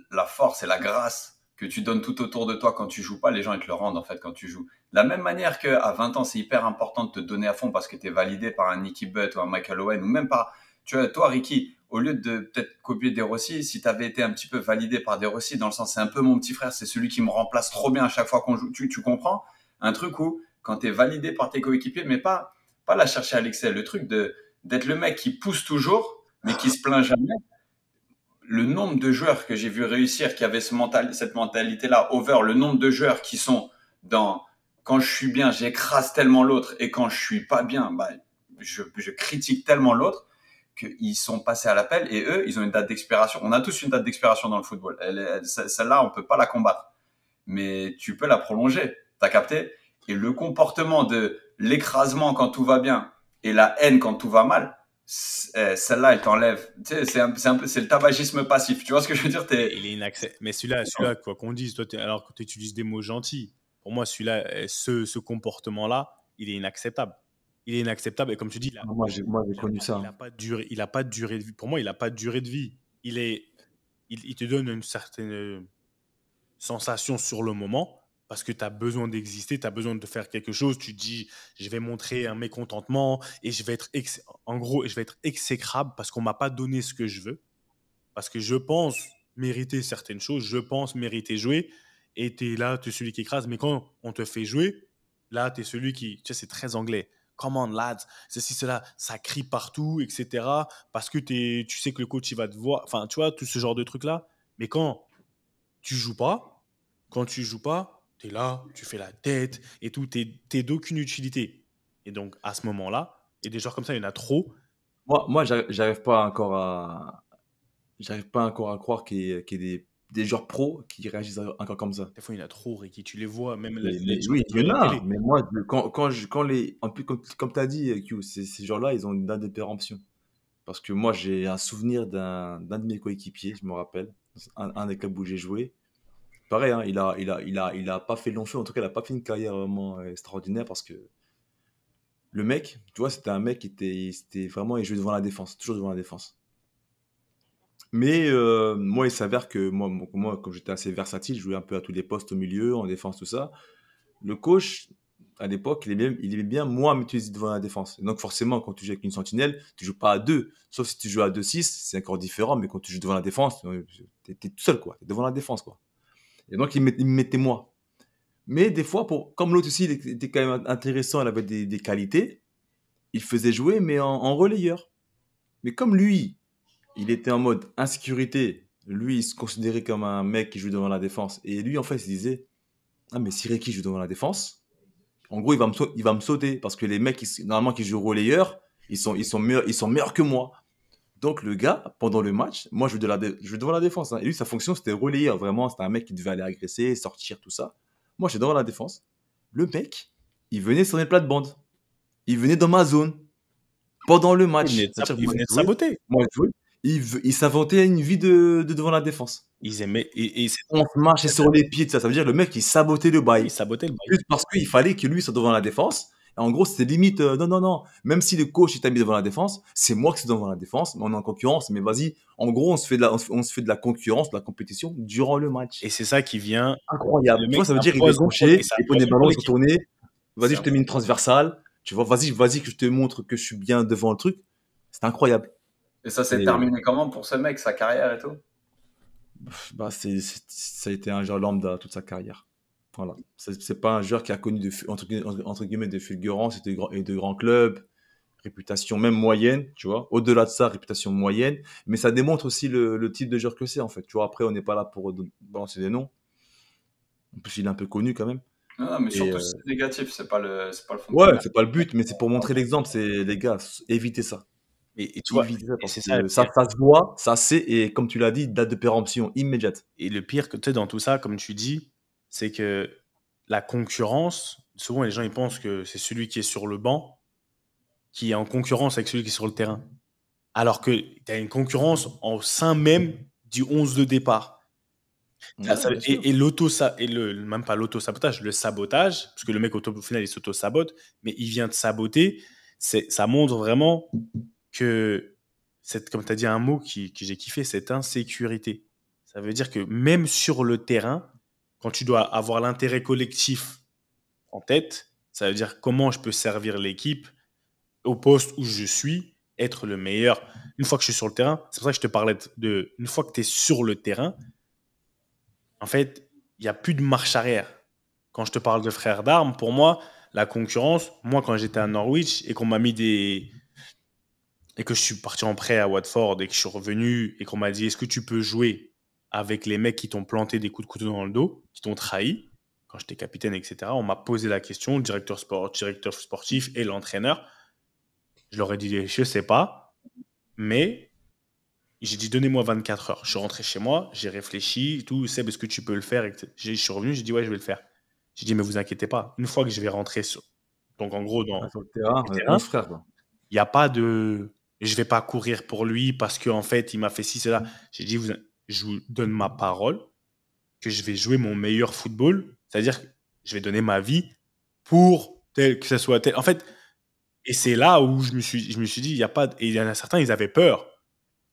la force et la grâce que tu donnes tout autour de toi quand tu joues pas, les gens ils te le rendent en fait quand tu joues. De la même manière qu'à 20 ans, c'est hyper important de te donner à fond parce que tu es validé par un Nicky Butt ou un Michael Owen ou même par, tu vois, toi Ricky, au lieu de peut-être copier De Rossi, si tu avais été un petit peu validé par De Rossi, dans le sens c'est un peu mon petit frère, c'est celui qui me remplace trop bien à chaque fois qu'on joue, tu comprends? Un truc où quand tu es validé par tes coéquipiers, mais pas la chercher à l'excès, le truc d'être le mec qui pousse toujours, mais qui se plaint jamais, le nombre de joueurs que j'ai vu réussir, qui avaient cette mentalité-là, over, le nombre de joueurs qui sont dans quand je suis bien, j'écrase tellement l'autre, et quand je suis pas bien, bah, je critique tellement l'autre, qu'ils sont passés à l'appel, et eux, ils ont une date d'expiration. On a tous une date d'expiration dans le football. Celle-là, on peut pas la combattre. Mais tu peux la prolonger. T'as capté? Et le comportement de l'écrasement quand tout va bien, et la haine quand tout va mal, celle-là, elle t'enlève. Tu sais, c'est le tabagisme passif. Tu vois ce que je veux dire? Il est inacceptable. Mais celui-là, quoi qu'on dise, toi, alors que tu utilises des mots gentils, pour moi, celui-là, ce comportement-là, il est inacceptable. Il est inacceptable. Et comme tu dis, Moi, j'ai connu ça. il a pas de durée de vie. Pour moi, il n'a pas de durée de vie. Il te donne une certaine sensation sur le moment parce que tu as besoin d'exister, tu as besoin de faire quelque chose. Tu te dis, je vais montrer un mécontentement et je vais être, en gros, je vais être exécrable parce qu'on m'a pas donné ce que je veux. Parce que je pense mériter certaines choses, je pense mériter jouer, et tu es là, tu es celui qui écrase, mais quand on te fait jouer, là, tu es celui qui, tu sais, c'est très anglais. Come on, lads, ceci, cela, ça crie partout, etc. Parce que tu sais que le coach, il va te voir, enfin, tu vois, tout ce genre de trucs-là. Mais tu joues pas, quand tu joues pas, tu es là, tu fais la tête et tout, t'es d'aucune utilité. Et donc, à ce moment-là, et des joueurs comme ça, il y en a trop. Moi, j'arrive pas encore à croire qu'il y ait des joueurs pros qui réagissent encore comme ça. Des fois, il y en a trop, Ricky. Tu les vois, même Oui, il y en a, télé. mais moi, en plus, comme tu as dit, Q, ces gens-là, ils ont une date de péremption. Parce que moi, j'ai un souvenir d'un de mes coéquipiers, je me rappelle, un des clubs où j'ai joué. Pareil, hein, il a pas fait long feu, en tout cas, il a pas fait une carrière vraiment extraordinaire parce que le mec, tu vois, c'était un mec c'était vraiment, il jouait devant la défense, toujours devant la défense. Mais moi, il s'avère que moi, comme j'étais assez versatile, je jouais un peu à tous les postes au milieu, en défense, tout ça. Le coach, à l'époque, il aimait bien moi m'utiliser devant la défense. Et donc forcément, quand tu joues avec une sentinelle, tu joues pas à deux. Sauf si tu joues à 2-6, c'est encore différent. Mais quand tu joues devant la défense, t'es tout seul, quoi. T'es devant la défense, quoi. Et donc, il me mettait moi. Mais des fois, comme l'autre aussi, il était quand même intéressant, il avait des qualités, il faisait jouer, mais en relayeur. Mais comme lui, il était en mode insécurité, lui, il se considérait comme un mec qui joue devant la défense. Et lui, en fait, il se disait, ah, mais si Ricky joue devant la défense, En gros, il va me sauter parce que les mecs, normalement, qui jouent relayeur, ils sont meilleurs que moi. Donc, le gars, pendant le match, moi, je vais devant la défense. Hein. Et lui, sa fonction, c'était relayeur. Vraiment, c'était un mec qui devait aller agresser, sortir, tout ça. Moi, j'étais devant la défense. Le mec, il venait sur mes plates-bandes. Il venait dans ma zone. Pendant le match. Il venait de saboter. Moi, je jouais. Il s'inventait une vie de devant la défense. Ils aimaient. On se marchait sur les pieds, ça. Ça veut dire le mec, il sabotait le bail. Il sabotait le bail. Juste parce qu'il fallait que lui soit devant la défense. Et en gros, c'était limite, non. Même si le coach t'a mis devant la défense, c'est moi qui suis devant la défense, mais on est en concurrence. Mais vas-y, en gros, on se fait de la concurrence, de la compétition durant le match. Et c'est ça qui vient. Incroyable. Tu vois, ça veut dire qu'il est couché, il prend des ballons, il se tourner. Vas-y, je te mets une transversale. Tu vois, vas-y que je te montre que je suis bien devant le truc. C'est incroyable. Et ça s'est terminé comment pour ce mec, sa carrière et tout? Bah, ça a été un joueur lambda toute sa carrière. Voilà. C'est pas un joueur qui a connu entre guillemets de fulgurance et de grands clubs, réputation même moyenne, tu vois. Au-delà de ça, réputation moyenne. Mais ça démontre aussi le type de joueur que c'est, en fait. Tu vois, après, on n'est pas là pour balancer des noms. En plus, il est un peu connu quand même. Non, mais surtout, c'est négatif, c'est pas le fond. Ouais, c'est pas le but, mais c'est pour montrer l'exemple. C'est, les gars, évitez ça. Et tu vois, ça se voit, ça c'est, et comme tu l'as dit, date de péremption immédiate. Et le pire que tu sais dans tout ça, comme tu dis, c'est que la concurrence, souvent les gens ils pensent que c'est celui qui est sur le banc qui est en concurrence avec celui qui est sur le terrain. Alors que tu as une concurrence en sein même du 11 de départ. Ouais, Même pas l'auto-sabotage, le sabotage, parce que le mec au final il s'auto-sabote, mais il vient de saboter. Ça montre vraiment que, comme tu as dit un mot que j'ai kiffé, cette insécurité. Ça veut dire que même sur le terrain, quand tu dois avoir l'intérêt collectif en tête, ça veut dire comment je peux servir l'équipe au poste où je suis, être le meilleur. Une fois que je suis sur le terrain, c'est pour ça que je te parlais une fois que tu es sur le terrain, en fait, il n'y a plus de marche arrière. Quand je te parle de frères d'armes, pour moi, la concurrence, moi quand j'étais à Norwich et qu'on m'a mis et que je suis parti en prêt à Watford et que je suis revenu et qu'on m'a dit est-ce que tu peux jouer avec les mecs qui t'ont planté des coups de couteau dans le dos, qui t'ont trahi, quand j'étais capitaine, etc. On m'a posé la question, le directeur sportif et l'entraîneur. Je leur ai dit je sais pas, mais j'ai dit donnez-moi 24 heures. Je suis rentré chez moi, j'ai réfléchi, tout, Seb, est-ce que tu peux le faire? Je suis revenu, j'ai dit ouais, je vais le faire. J'ai dit mais vous inquiétez pas, une fois que je vais rentrer donc en gros dans sur le terrain, il n'y a pas de je vais pas courir pour lui parce qu'en fait il m'a fait ci, cela. J'ai dit je vous donne ma parole que je vais jouer mon meilleur football, c'est-à-dire que je vais donner ma vie pour tel que ça soit tel. En fait, et c'est là où je me suis dit il y a pas et il y en a certains ils avaient peur.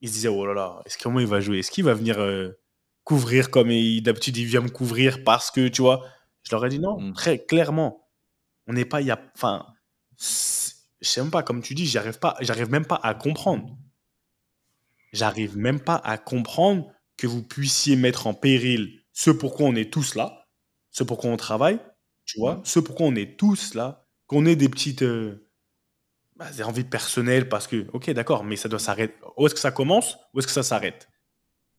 Ils se disaient oh là là, comment il va jouer? Est-ce qu'il va venir couvrir comme d'habitude il vient me couvrir parce que tu vois? Je leur ai dit non, très clairement. On n'est pas je sais même pas, comme tu dis, j'arrive même pas à comprendre. J'arrive même pas à comprendre que vous puissiez mettre en péril ce pourquoi on est tous là, ce pourquoi on travaille, tu vois, ce pourquoi on est tous là, qu'on ait des petites des envies personnelles parce que, ok, d'accord, mais ça doit s'arrêter. Où est-ce que ça commence? Où est-ce que ça s'arrête?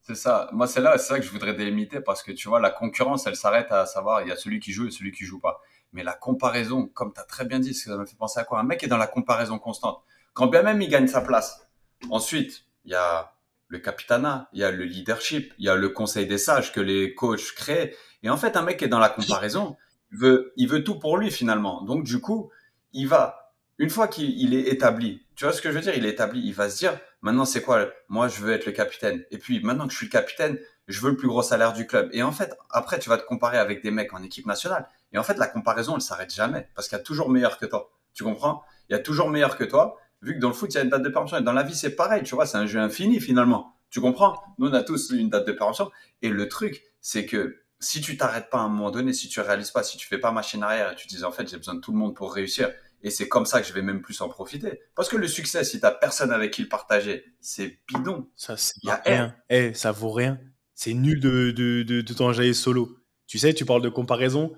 C'est ça. Moi, c'est ça que je voudrais délimiter parce que tu vois, la concurrence, elle s'arrête à savoir, il y a celui qui joue et celui qui joue pas. Mais la comparaison, comme tu as très bien dit, ça me fait penser à quoi? Un mec est dans la comparaison constante. Quand bien même il gagne sa place. Ensuite, il y a le capitanat, il y a le leadership, il y a le conseil des sages que les coachs créent. Et en fait, un mec est dans la comparaison, il veut tout pour lui finalement. Donc du coup, il va, une fois qu'il est établi, tu vois ce que je veux dire? Il est établi, il va se dire, maintenant c'est quoi? Moi, je veux être le capitaine. Et puis maintenant que je suis le capitaine, je veux le plus gros salaire du club. Et en fait, après, tu vas te comparer avec des mecs en équipe nationale. Et en fait, la comparaison, elle s'arrête jamais parce qu'il y a toujours meilleur que toi. Tu comprends? Il y a toujours meilleur que toi. Vu que dans le foot, il y a une date de péremption. Et dans la vie, c'est pareil. Tu vois, c'est un jeu infini finalement. Tu comprends? Nous, on a tous une date de péremption. Et le truc, c'est que si tu t'arrêtes pas à un moment donné, si tu réalises pas, si tu fais pas machine arrière et tu te dis en fait, j'ai besoin de tout le monde pour réussir. Et c'est comme ça que je vais même plus en profiter. Parce que le succès, si t'as personne avec qui le partager, c'est bidon. Ça, c'est rien. Ça vaut rien. C'est nul de t'enjailler solo. Tu sais, tu parles de comparaison.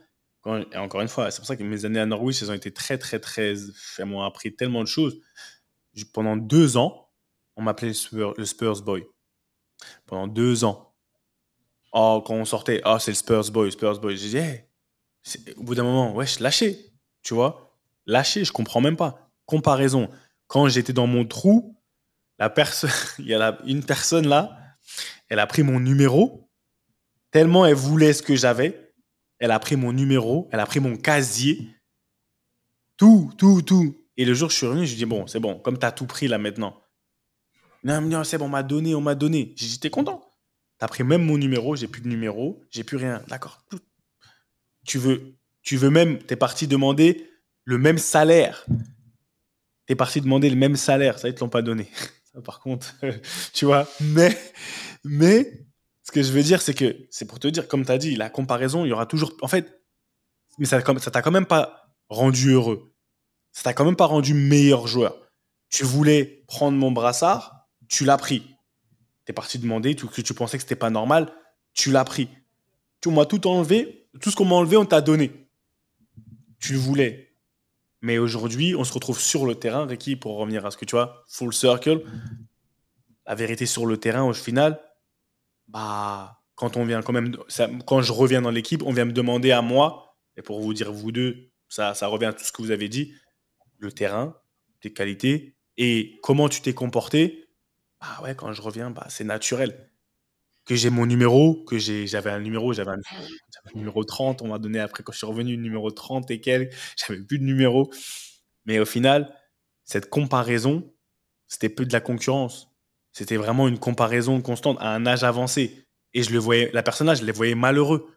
Et encore une fois, c'est pour ça que mes années à Norwich, elles ont été très, très, très... Elles m'ont appris tellement de choses. Pendant 2 ans, on m'appelait le Spurs Boy. Pendant 2 ans. Oh, quand on sortait, c'est le Spurs Boy. J'ai dit, au bout d'un moment, wesh, lâchez. Tu vois? Lâcher, je comprends même pas. Comparaison. Quand j'étais dans mon trou, il y a une personne là, elle a pris mon numéro, tellement elle voulait ce que j'avais. Elle a pris mon numéro, elle a pris mon casier, tout, tout, tout. Et le jour où je suis revenu, je lui dis, bon, c'est bon, comme tu as tout pris là maintenant. Non, non, c'est bon, on m'a donné, on m'a donné. J'ai dit, t'es content? T'as pris même mon numéro, j'ai plus de numéro, j'ai plus rien. D'accord. Tu veux même, t'es parti demander le même salaire. T'es parti demander le même salaire, ça, ils te l'ont pas donné. Ça, par contre, tu vois. Mais, ce que je veux dire, c'est que, c'est pour te dire, comme tu as dit, la comparaison, il y aura toujours. En fait, mais ça t'a quand même pas rendu heureux. Ça t'a quand même pas rendu meilleur joueur. Tu voulais prendre mon brassard, tu l'as pris. T'es parti demander, que tu pensais que c'était pas normal, tu l'as pris. Tu m'as tout enlevé, tout ce qu'on m'a enlevé, on t'a donné. Tu le voulais. Mais aujourd'hui, on se retrouve sur le terrain, Ricky, pour revenir à ce que tu vois, full circle. La vérité sur le terrain, au final, bah, quand on vient quand même, quand je reviens dans l'équipe, on vient me demander à moi, et pour vous dire vous deux, ça revient à tout ce que vous avez dit, le terrain, tes qualités et comment tu t'es comporté. Ah ouais, quand je reviens, bah, c'est naturel. Que j'ai mon numéro, j'avais un numéro 30, on m'a donné après quand je suis revenu, numéro 30 et quelques, j'avais plus de numéro. Mais au final, cette comparaison, c'était peu de la concurrence. C'était vraiment une comparaison constante à un âge avancé. Et je le voyais, la personne là, je les voyais malheureux.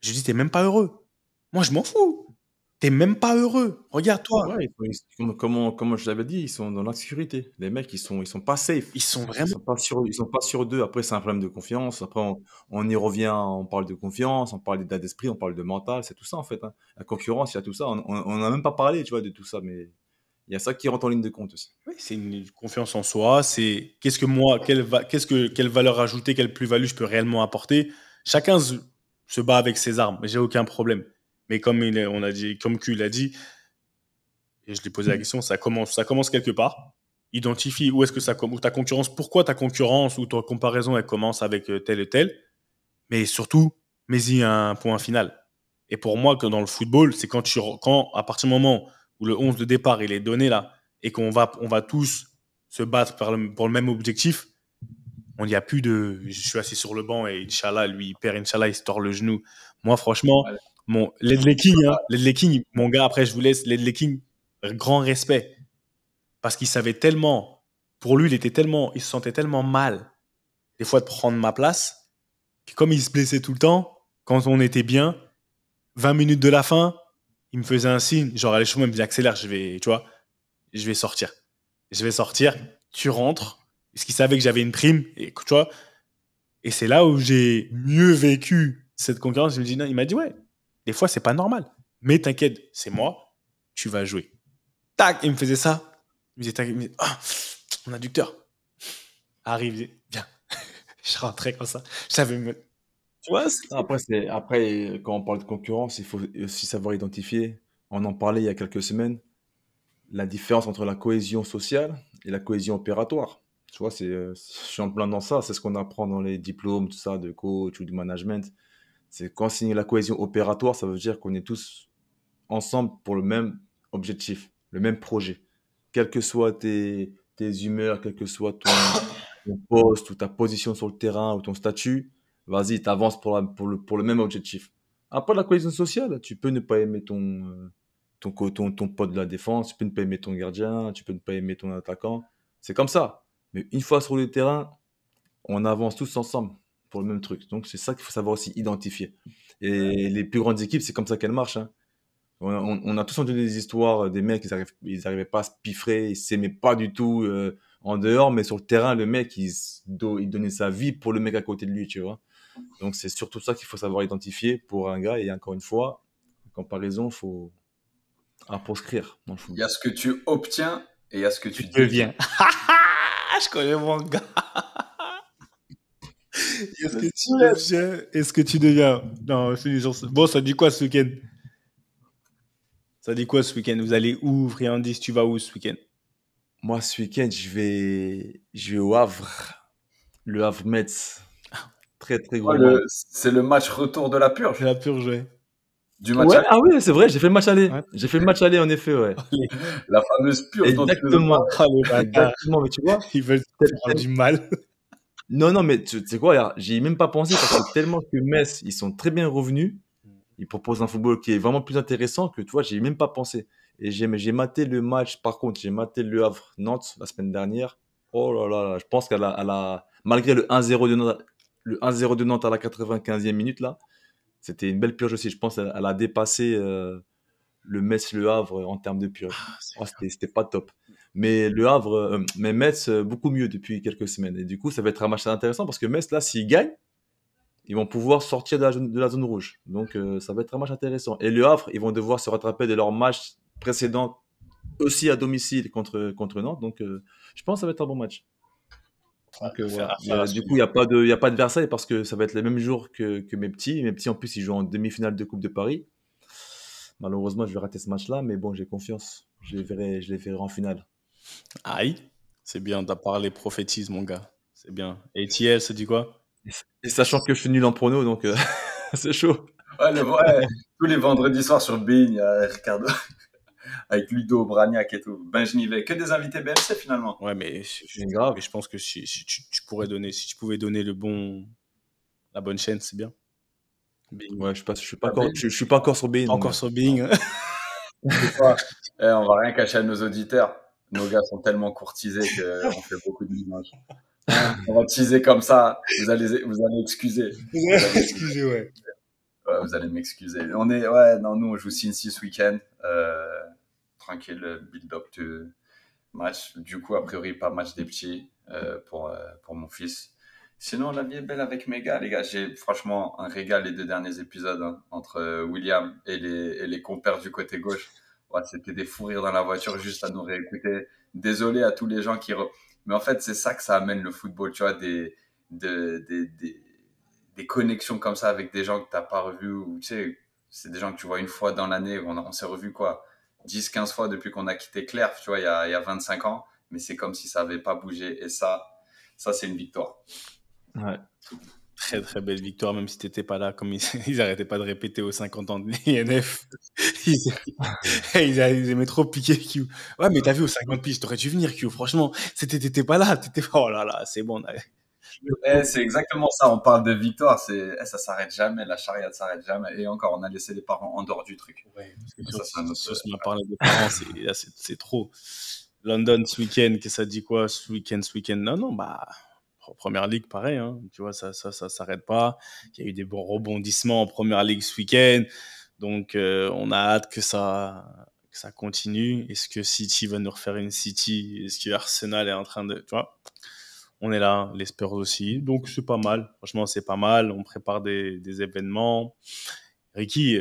Je lui dis, t'es même pas heureux. Moi, je m'en fous. T'es même pas heureux. Regarde-toi. Ouais, comme je l'avais dit, ils sont dans l'insécurité. Les mecs, ils sont pas safe. Ils sont Ils vraiment. sont pas sûrs d'eux. Après, c'est un problème de confiance. Après, on y revient, on parle de confiance, on parle d'état d'esprit, on parle de mental. C'est tout ça, en fait, hein. La concurrence, il y a tout ça. On n'a même pas parlé, tu vois, de tout ça, mais il y a ça qui rentre en ligne de compte aussi. Oui, c'est une confiance en soi. C'est quelle valeur ajoutée, quelle plus-value je peux réellement apporter. Chacun se bat avec ses armes. J'ai aucun problème. Mais on a dit, comme Q l'a dit, et je lui ai posé la question, ça commence quelque part. Identifie où est-ce que où ta concurrence, pourquoi ta concurrence ou ta comparaison, elle commence avec tel et tel. Mais surtout, mets-y un point final. Et pour moi, que dans le football, c'est quand à partir du moment où le 11 de départ, il est donné là, et on va tous se battre pour le même objectif, on n'y a plus de, je suis assis sur le banc et Inch'Allah, lui, il perd Inch'Allah, il se tord le genou. Moi, franchement, Ouais. Ledley King, hein, Ledley King, mon gars, après, je vous laisse, Ledley King, grand respect. Parce qu'il savait tellement, pour lui, il se sentait tellement mal, des fois, de prendre ma place, que comme il se blessait tout le temps, quand on était bien, 20 minutes de la fin, il me faisait un signe, genre, allez, il me dit, accélère, tu vois, je vais sortir. Je vais sortir, tu rentres, parce qu'il savait que j'avais une prime, et tu vois, et c'est là où j'ai mieux vécu cette concurrence. Je me dis, non, il m'a dit, ouais, des fois, c'est pas normal. Mais t'inquiète, c'est moi, tu vas jouer. Tac, il me faisait ça. Il me disait, tac, il me disait, ah, mon adducteur. Arrive, viens. Je rentrais comme ça. J'avais tu vois, Après, quand on parle de concurrence, il faut aussi savoir identifier. On en parlait il y a quelques semaines. La différence entre la cohésion sociale et la cohésion opératoire. Tu vois, je suis en plein dans ça. C'est ce qu'on apprend dans les diplômes, tout ça, de coach ou de management. C'est quand c'est la cohésion opératoire, ça veut dire qu'on est tous ensemble pour le même objectif, le même projet. Quelles que soient tes humeurs, quel que soit ton poste ou ta position sur le terrain ou ton statut, vas-y, t'avances pour le même objectif. Après, la cohésion sociale, tu peux ne pas aimer ton pote de la défense, tu peux ne pas aimer ton gardien, tu peux ne pas aimer ton attaquant. C'est comme ça. Mais une fois sur le terrain, on avance tous ensemble pour le même truc. Donc, c'est ça qu'il faut savoir aussi identifier. Et les plus grandes équipes, c'est comme ça qu'elles marchent, hein. On a tous entendu des histoires des mecs, ils arrivaient pas à se piffrer, ils s'aimaient pas du tout en dehors, mais sur le terrain, le mec, il donnait sa vie pour le mec à côté de lui, tu vois. Donc, c'est surtout ça qu'il faut savoir identifier pour un gars. Et encore une fois, en comparaison, il faut à proscrire dans le Il y a ce que tu obtiens et il y a ce que tu deviens. deviens. Je connais mon gars. Est-ce que tu deviens? Est-ce que tu deviens? Non, bon, ça dit quoi ce week-end? Ça dit quoi ce week-end? Vous allez où, Friandis? Tu vas où ce week-end? Moi, ce week-end, je vais au Havre, le Havre-Metz. Très, très Oh, gros match. c'est le match retour de la C'est purge. la purge, ouais. Du match Ouais, aller, ah oui, c'est vrai, j'ai fait le match aller. Ouais. J'ai fait le match aller, en effet, ouais. la fameuse purge dont tu nous Exactement. parlais. Ah, les bâtards, Exactement, mais tu vois, ils veulent te faire du mal. non, mais tu sais quoi, regarde, j'y ai même pas pensé parce que tellement que Metz, ils sont très bien revenus. Ils proposent un football qui est vraiment plus intéressant que, tu vois, j'y ai même pas pensé. Et j'ai maté le match, par contre, j'ai maté le Havre-Nantes la semaine dernière. Oh là là, je pense malgré le 1-0 de Nantes, à la 95e minute, là, c'était une belle purge aussi. Je pense qu'elle a dépassé le Metz-Le Havre en termes de purge. Oh, c'était pas top. Mais le Havre, mais Metz, beaucoup mieux depuis quelques semaines. Et du coup, ça va être un match intéressant parce que Metz, là, s'ils gagnent, ils vont pouvoir sortir de la zone rouge. Donc, ça va être un match intéressant. Et le Havre, ils vont devoir se rattraper de leur match précédent aussi à domicile contre Nantes. Donc, je pense que ça va être un bon match. Donc, voilà. Du coup, il n'y a pas de Versailles parce que ça va être les mêmes jours que mes petits. Mes petits, en plus, ils jouent en demi-finale de Coupe de Paris. Malheureusement, je vais rater ce match-là, mais bon, j'ai confiance. Je les verrai en finale. Aïe, c'est bien, t'as parlé prophétisme, mon gars. C'est bien. Et Thiel, ça dit quoi? Et sachant que je suis nul en prono, donc c'est chaud. Ouais, tous les vendredis soirs sur Bein, il y a Ricardo avec Ludo, Bragnac et tout. Ben, je n'y vais que des invités BMC finalement. Ouais, mais C'est grave. je pense que si tu pouvais donner, si tu pouvais donner la bonne chaîne, c'est bien. Bing. Ouais, je suis pas Ah, encore, Bein. je suis pas encore sur Bein. Pas encore sur Bing. Hein. C'est quoi on va rien cacher à nos auditeurs. Nos gars sont tellement courtisés qu'on fait beaucoup de images. On va teaser comme ça. Vous allez excuser. Excusez, ouais. Ouais, vous allez m'excuser. Nous, on joue Cincy ce week-end. Tranquille, build-up to match. Du coup, a priori, pas match des petits pour mon fils. Sinon, la vie est belle avec mes gars, les gars. J'ai franchement un régal les 2 derniers épisodes hein, entre William et les compères du côté gauche. Ouais, c'était des fous rires dans la voiture juste à nous réécouter. Désolé à tous les gens Mais en fait, c'est ça que ça amène le football, tu vois, des connexions comme ça avec des gens que t'as pas revus ou tu sais, c'est des gens que tu vois une fois dans l'année. On s'est revus quoi, 10-15 fois depuis qu'on a quitté Clerf, tu vois, il y a 25 ans. Mais c'est comme si ça avait pas bougé. Et ça c'est une victoire. Ouais. Très très belle victoire, même si t'étais pas là, comme ils arrêtaient pas de répéter aux 50 ans de l'INF. Ils aimaient trop piquer Q. Ouais, mais t'as vu aux 50 piges, t'aurais dû venir Q. Franchement, t'étais pas là, oh là là, c'est bon. C'est exactement ça. On parle de victoire. Ça s'arrête jamais. La charriade s'arrête jamais. Et encore, on a laissé les parents en dehors du truc. Ouais, parce que Ça, c'est un autre- si on a parlé des parents, c'est trop. London ce week-end, qu'est-ce que ça dit quoi ce week-end? Non, bah, Première Ligue, pareil, hein. Tu vois, ça s'arrête pas. Il y a eu des bons rebondissements en Première Ligue ce week-end. Donc, on a hâte que ça continue. Est-ce que City va nous refaire une City? Est-ce que Arsenal est en train de... Tu vois, on est là, les Spurs aussi. Donc, c'est pas mal. Franchement, c'est pas mal. On prépare des événements. Ricky,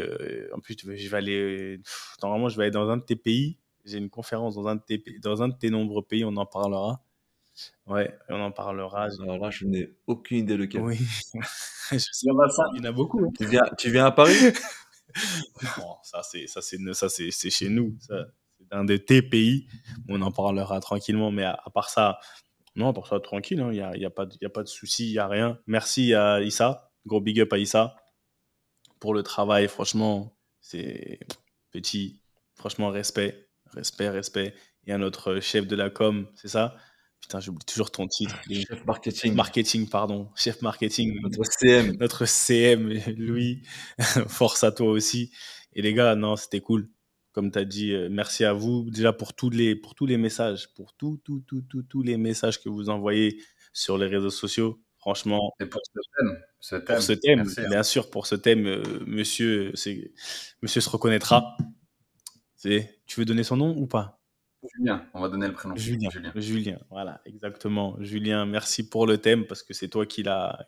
en plus, je vais aller... Normalement, je vais aller dans un de tes pays. J'ai une conférence dans un de tes nombreux pays. On en parlera. Ouais, on en parlera. Alors là, je n'ai aucune idée lequel. Oui. Je sais, Il y en a 5. il y en a beaucoup. Hein. Tu viens à Paris? Bon, ça c'est chez nous. Ça, c'est un de tes pays. On en parlera tranquillement. Mais à part ça, non, à part ça, tranquille. Hein. Il y a pas de souci, il y a rien. Merci à Issa. Gros big up à Issa pour le travail. Franchement, c'est petit. Franchement, respect. Il y a notre chef de la com, c'est ça? Putain, j'oublie toujours ton titre. Chef marketing. Marketing, pardon. Chef marketing. Notre CM. Notre CM, Louis. Force à toi aussi. Et les gars, non, c'était cool. Comme tu as dit, merci à vous déjà pour tous les messages, pour tous les messages que vous envoyez sur les réseaux sociaux. Franchement. Et pour ce thème, merci, hein. bien sûr, pour ce thème, monsieur se reconnaîtra. Tu veux donner son nom ou pas? Julien, on va donner le prénom. Julien, voilà, exactement. Julien, merci pour le thème parce que c'est toi qui l'a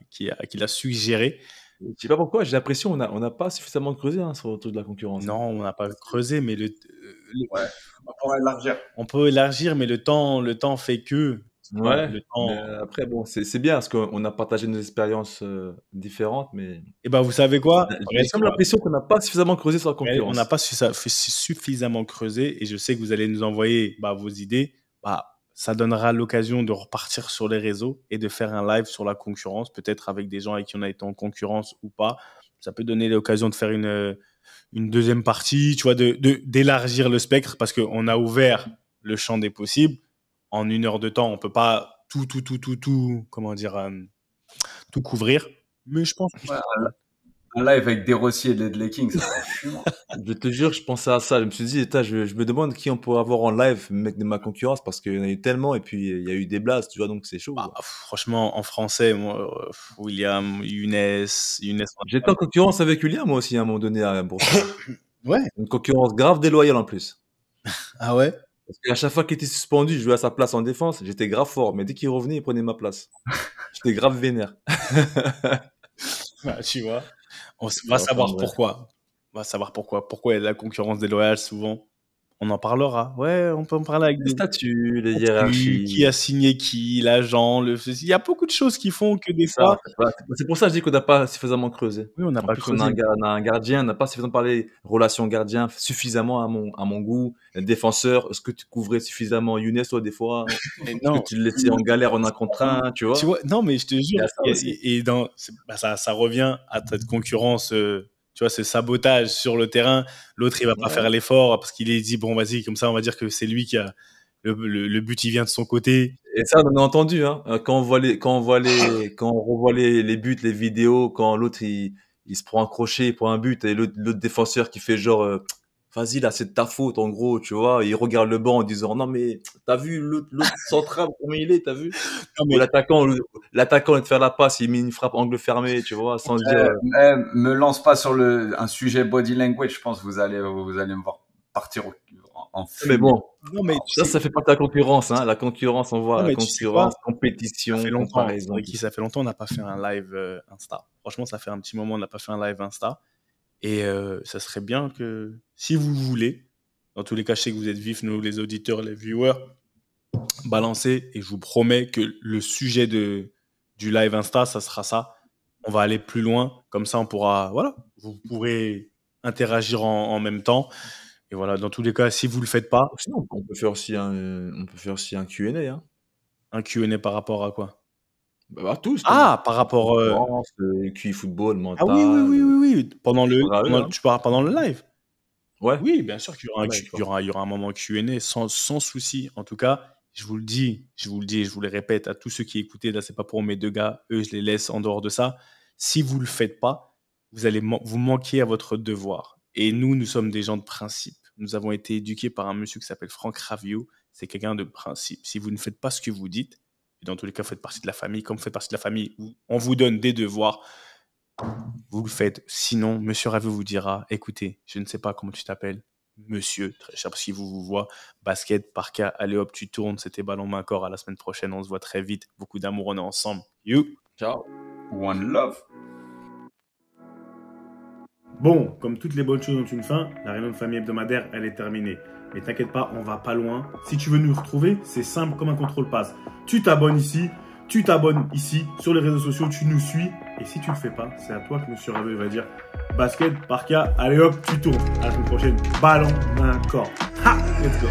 suggéré. Je sais pas pourquoi, j'ai l'impression qu'on n'a pas suffisamment creusé sur le truc de la concurrence. Non, on n'a pas creusé, mais ouais, on pourrait élargir. On peut élargir, mais le temps fait que. Ouais. Le temps... Mais après, bon, c'est bien parce qu'on a partagé nos expériences différentes, mais. Et ben, vous savez quoi? J'ai comme l'impression qu'on n'a pas suffisamment creusé sur la concurrence. On n'a pas suffisamment creusé, et je sais que vous allez nous envoyer vos idées. Ça donnera l'occasion de repartir sur les réseaux et de faire un live sur la concurrence, peut-être avec des gens avec qui on a été en concurrence ou pas, Ça peut donner l'occasion de faire une deuxième partie, tu vois, d'élargir le spectre parce qu'on a ouvert le champ des possibles. En 1 heure de temps, on peut pas tout, comment dire, tout couvrir. Mais je pense que un live avec des Rossi et de Ledley King, ça serait fumant. Je te jure, je pensais à ça. Je me suis dit, je me demande qui on pourrait avoir en live, mec de ma concurrence, parce qu'il y en a eu tellement, et puis il y a eu des blasts, tu vois, donc c'est chaud. franchement, en français, moi, William, Younes. J'étais en concurrence avec William, moi aussi, à un moment donné, à Bourg-en-Bresse. Ouais. Une concurrence grave déloyale en plus. Ah ouais? Parce qu'à chaque fois qu'il était suspendu, je jouais à sa place en défense, j'étais grave fort, mais dès qu'il revenait, il prenait ma place. J'étais grave vénère. Bah, tu vois, on va savoir pourquoi. On va savoir pourquoi il y a de la concurrence déloyale souvent. On en parlera. Ouais, on peut en parler avec les statuts, les hiérarchies. Qui a signé qui, l'agent, il y a beaucoup de choses qui font que des fois. C'est pour ça que je dis qu'on n'a pas suffisamment creusé. Oui, on n'a pas creusé. On a un gardien, on n'a pas suffisamment parlé relations gardien suffisamment à mon goût. Le défenseur, est-ce que tu couvrais suffisamment Younes, toi, des fois? Est-ce que tu le laissais en galère en 1 contre 1, tu vois? Non, mais je te jure. Ça revient à cette concurrence. Tu vois, ce sabotage sur le terrain. L'autre, il va pas faire l'effort parce qu'il est dit, bon, vas-y, comme ça, on va dire que c'est lui qui a le but, il vient de son côté. Et ça, on a entendu, hein. Quand on revoit les buts, les vidéos, quand l'autre, il se prend un crochet, il prend un but, et l'autre défenseur qui fait genre, vas-y, là, c'est de ta faute, en gros, tu vois. Il regarde le banc en disant, non, mais t'as vu l'autre central, comment il est, t'as vu? Non, mais l'attaquant, au lieu de faire la passe, il met une frappe angle fermé, tu vois, sans dire. Me lance pas sur un sujet body language, je pense que vous allez me voir partir en fumée. Mais bon, non, mais ça fait partie de la concurrence, hein. La concurrence, on voit, la concurrence, compétition, comparaison. Ça fait longtemps qu'on n'a pas fait un live Insta. Franchement, ça fait un petit moment qu'on n'a pas fait un live Insta. Et ça serait bien que, si vous voulez, dans tous les cas, je sais que vous êtes vifs, nous, les auditeurs, les viewers, balancez. Et je vous promets que le sujet du live Insta, ça sera ça. On va aller plus loin. Comme ça, on pourra, voilà, vous pourrez interagir en même temps. Et voilà, dans tous les cas, si vous le faites pas. Sinon, on peut faire aussi un Q&A. Hein. Un Q&A par rapport à quoi? Bah, tous. Par rapport. QI football, mental. Ah oui. Pendant tu parles pendant le live. Ouais. Oui, bien sûr qu'il y aura un moment Q&A sans souci. En tout cas, je vous le dis, je vous le répète à tous ceux qui écoutaient. Là, c'est pas pour mes 2 gars. Eux, je les laisse en dehors de ça. Si vous le faites pas, vous allez vous manquer à votre devoir. Et nous sommes des gens de principe. Nous avons été éduqués par un monsieur qui s'appelle Franck Raviot. C'est quelqu'un de principe. Si vous ne faites pas ce que vous dites, et dans tous les cas, vous faites partie de la famille. Comme vous faites partie de la famille, on vous donne des devoirs. Vous le faites. Sinon, monsieur Raviot vous dira, écoutez, je ne sais pas comment tu t'appelles, monsieur, très cher, si vous voit, basket, parka, allez hop, tu tournes, c'était ballon main corps. À la semaine prochaine, on se voit très vite. Beaucoup d'amour, on est ensemble. You. Ciao. One love. Bon, comme toutes les bonnes choses ont une fin, la réunion de famille hebdomadaire, elle est terminée. Mais t'inquiète pas, on va pas loin. Si tu veux nous retrouver, c'est simple comme un contrôle passe. Tu t'abonnes ici, sur les réseaux sociaux, tu nous suis. Et si tu le fais pas, c'est à toi que monsieur Raviot va dire basket, parka, allez hop, tu tournes. À la semaine prochaine, ballon, main, corps. Ha, let's go.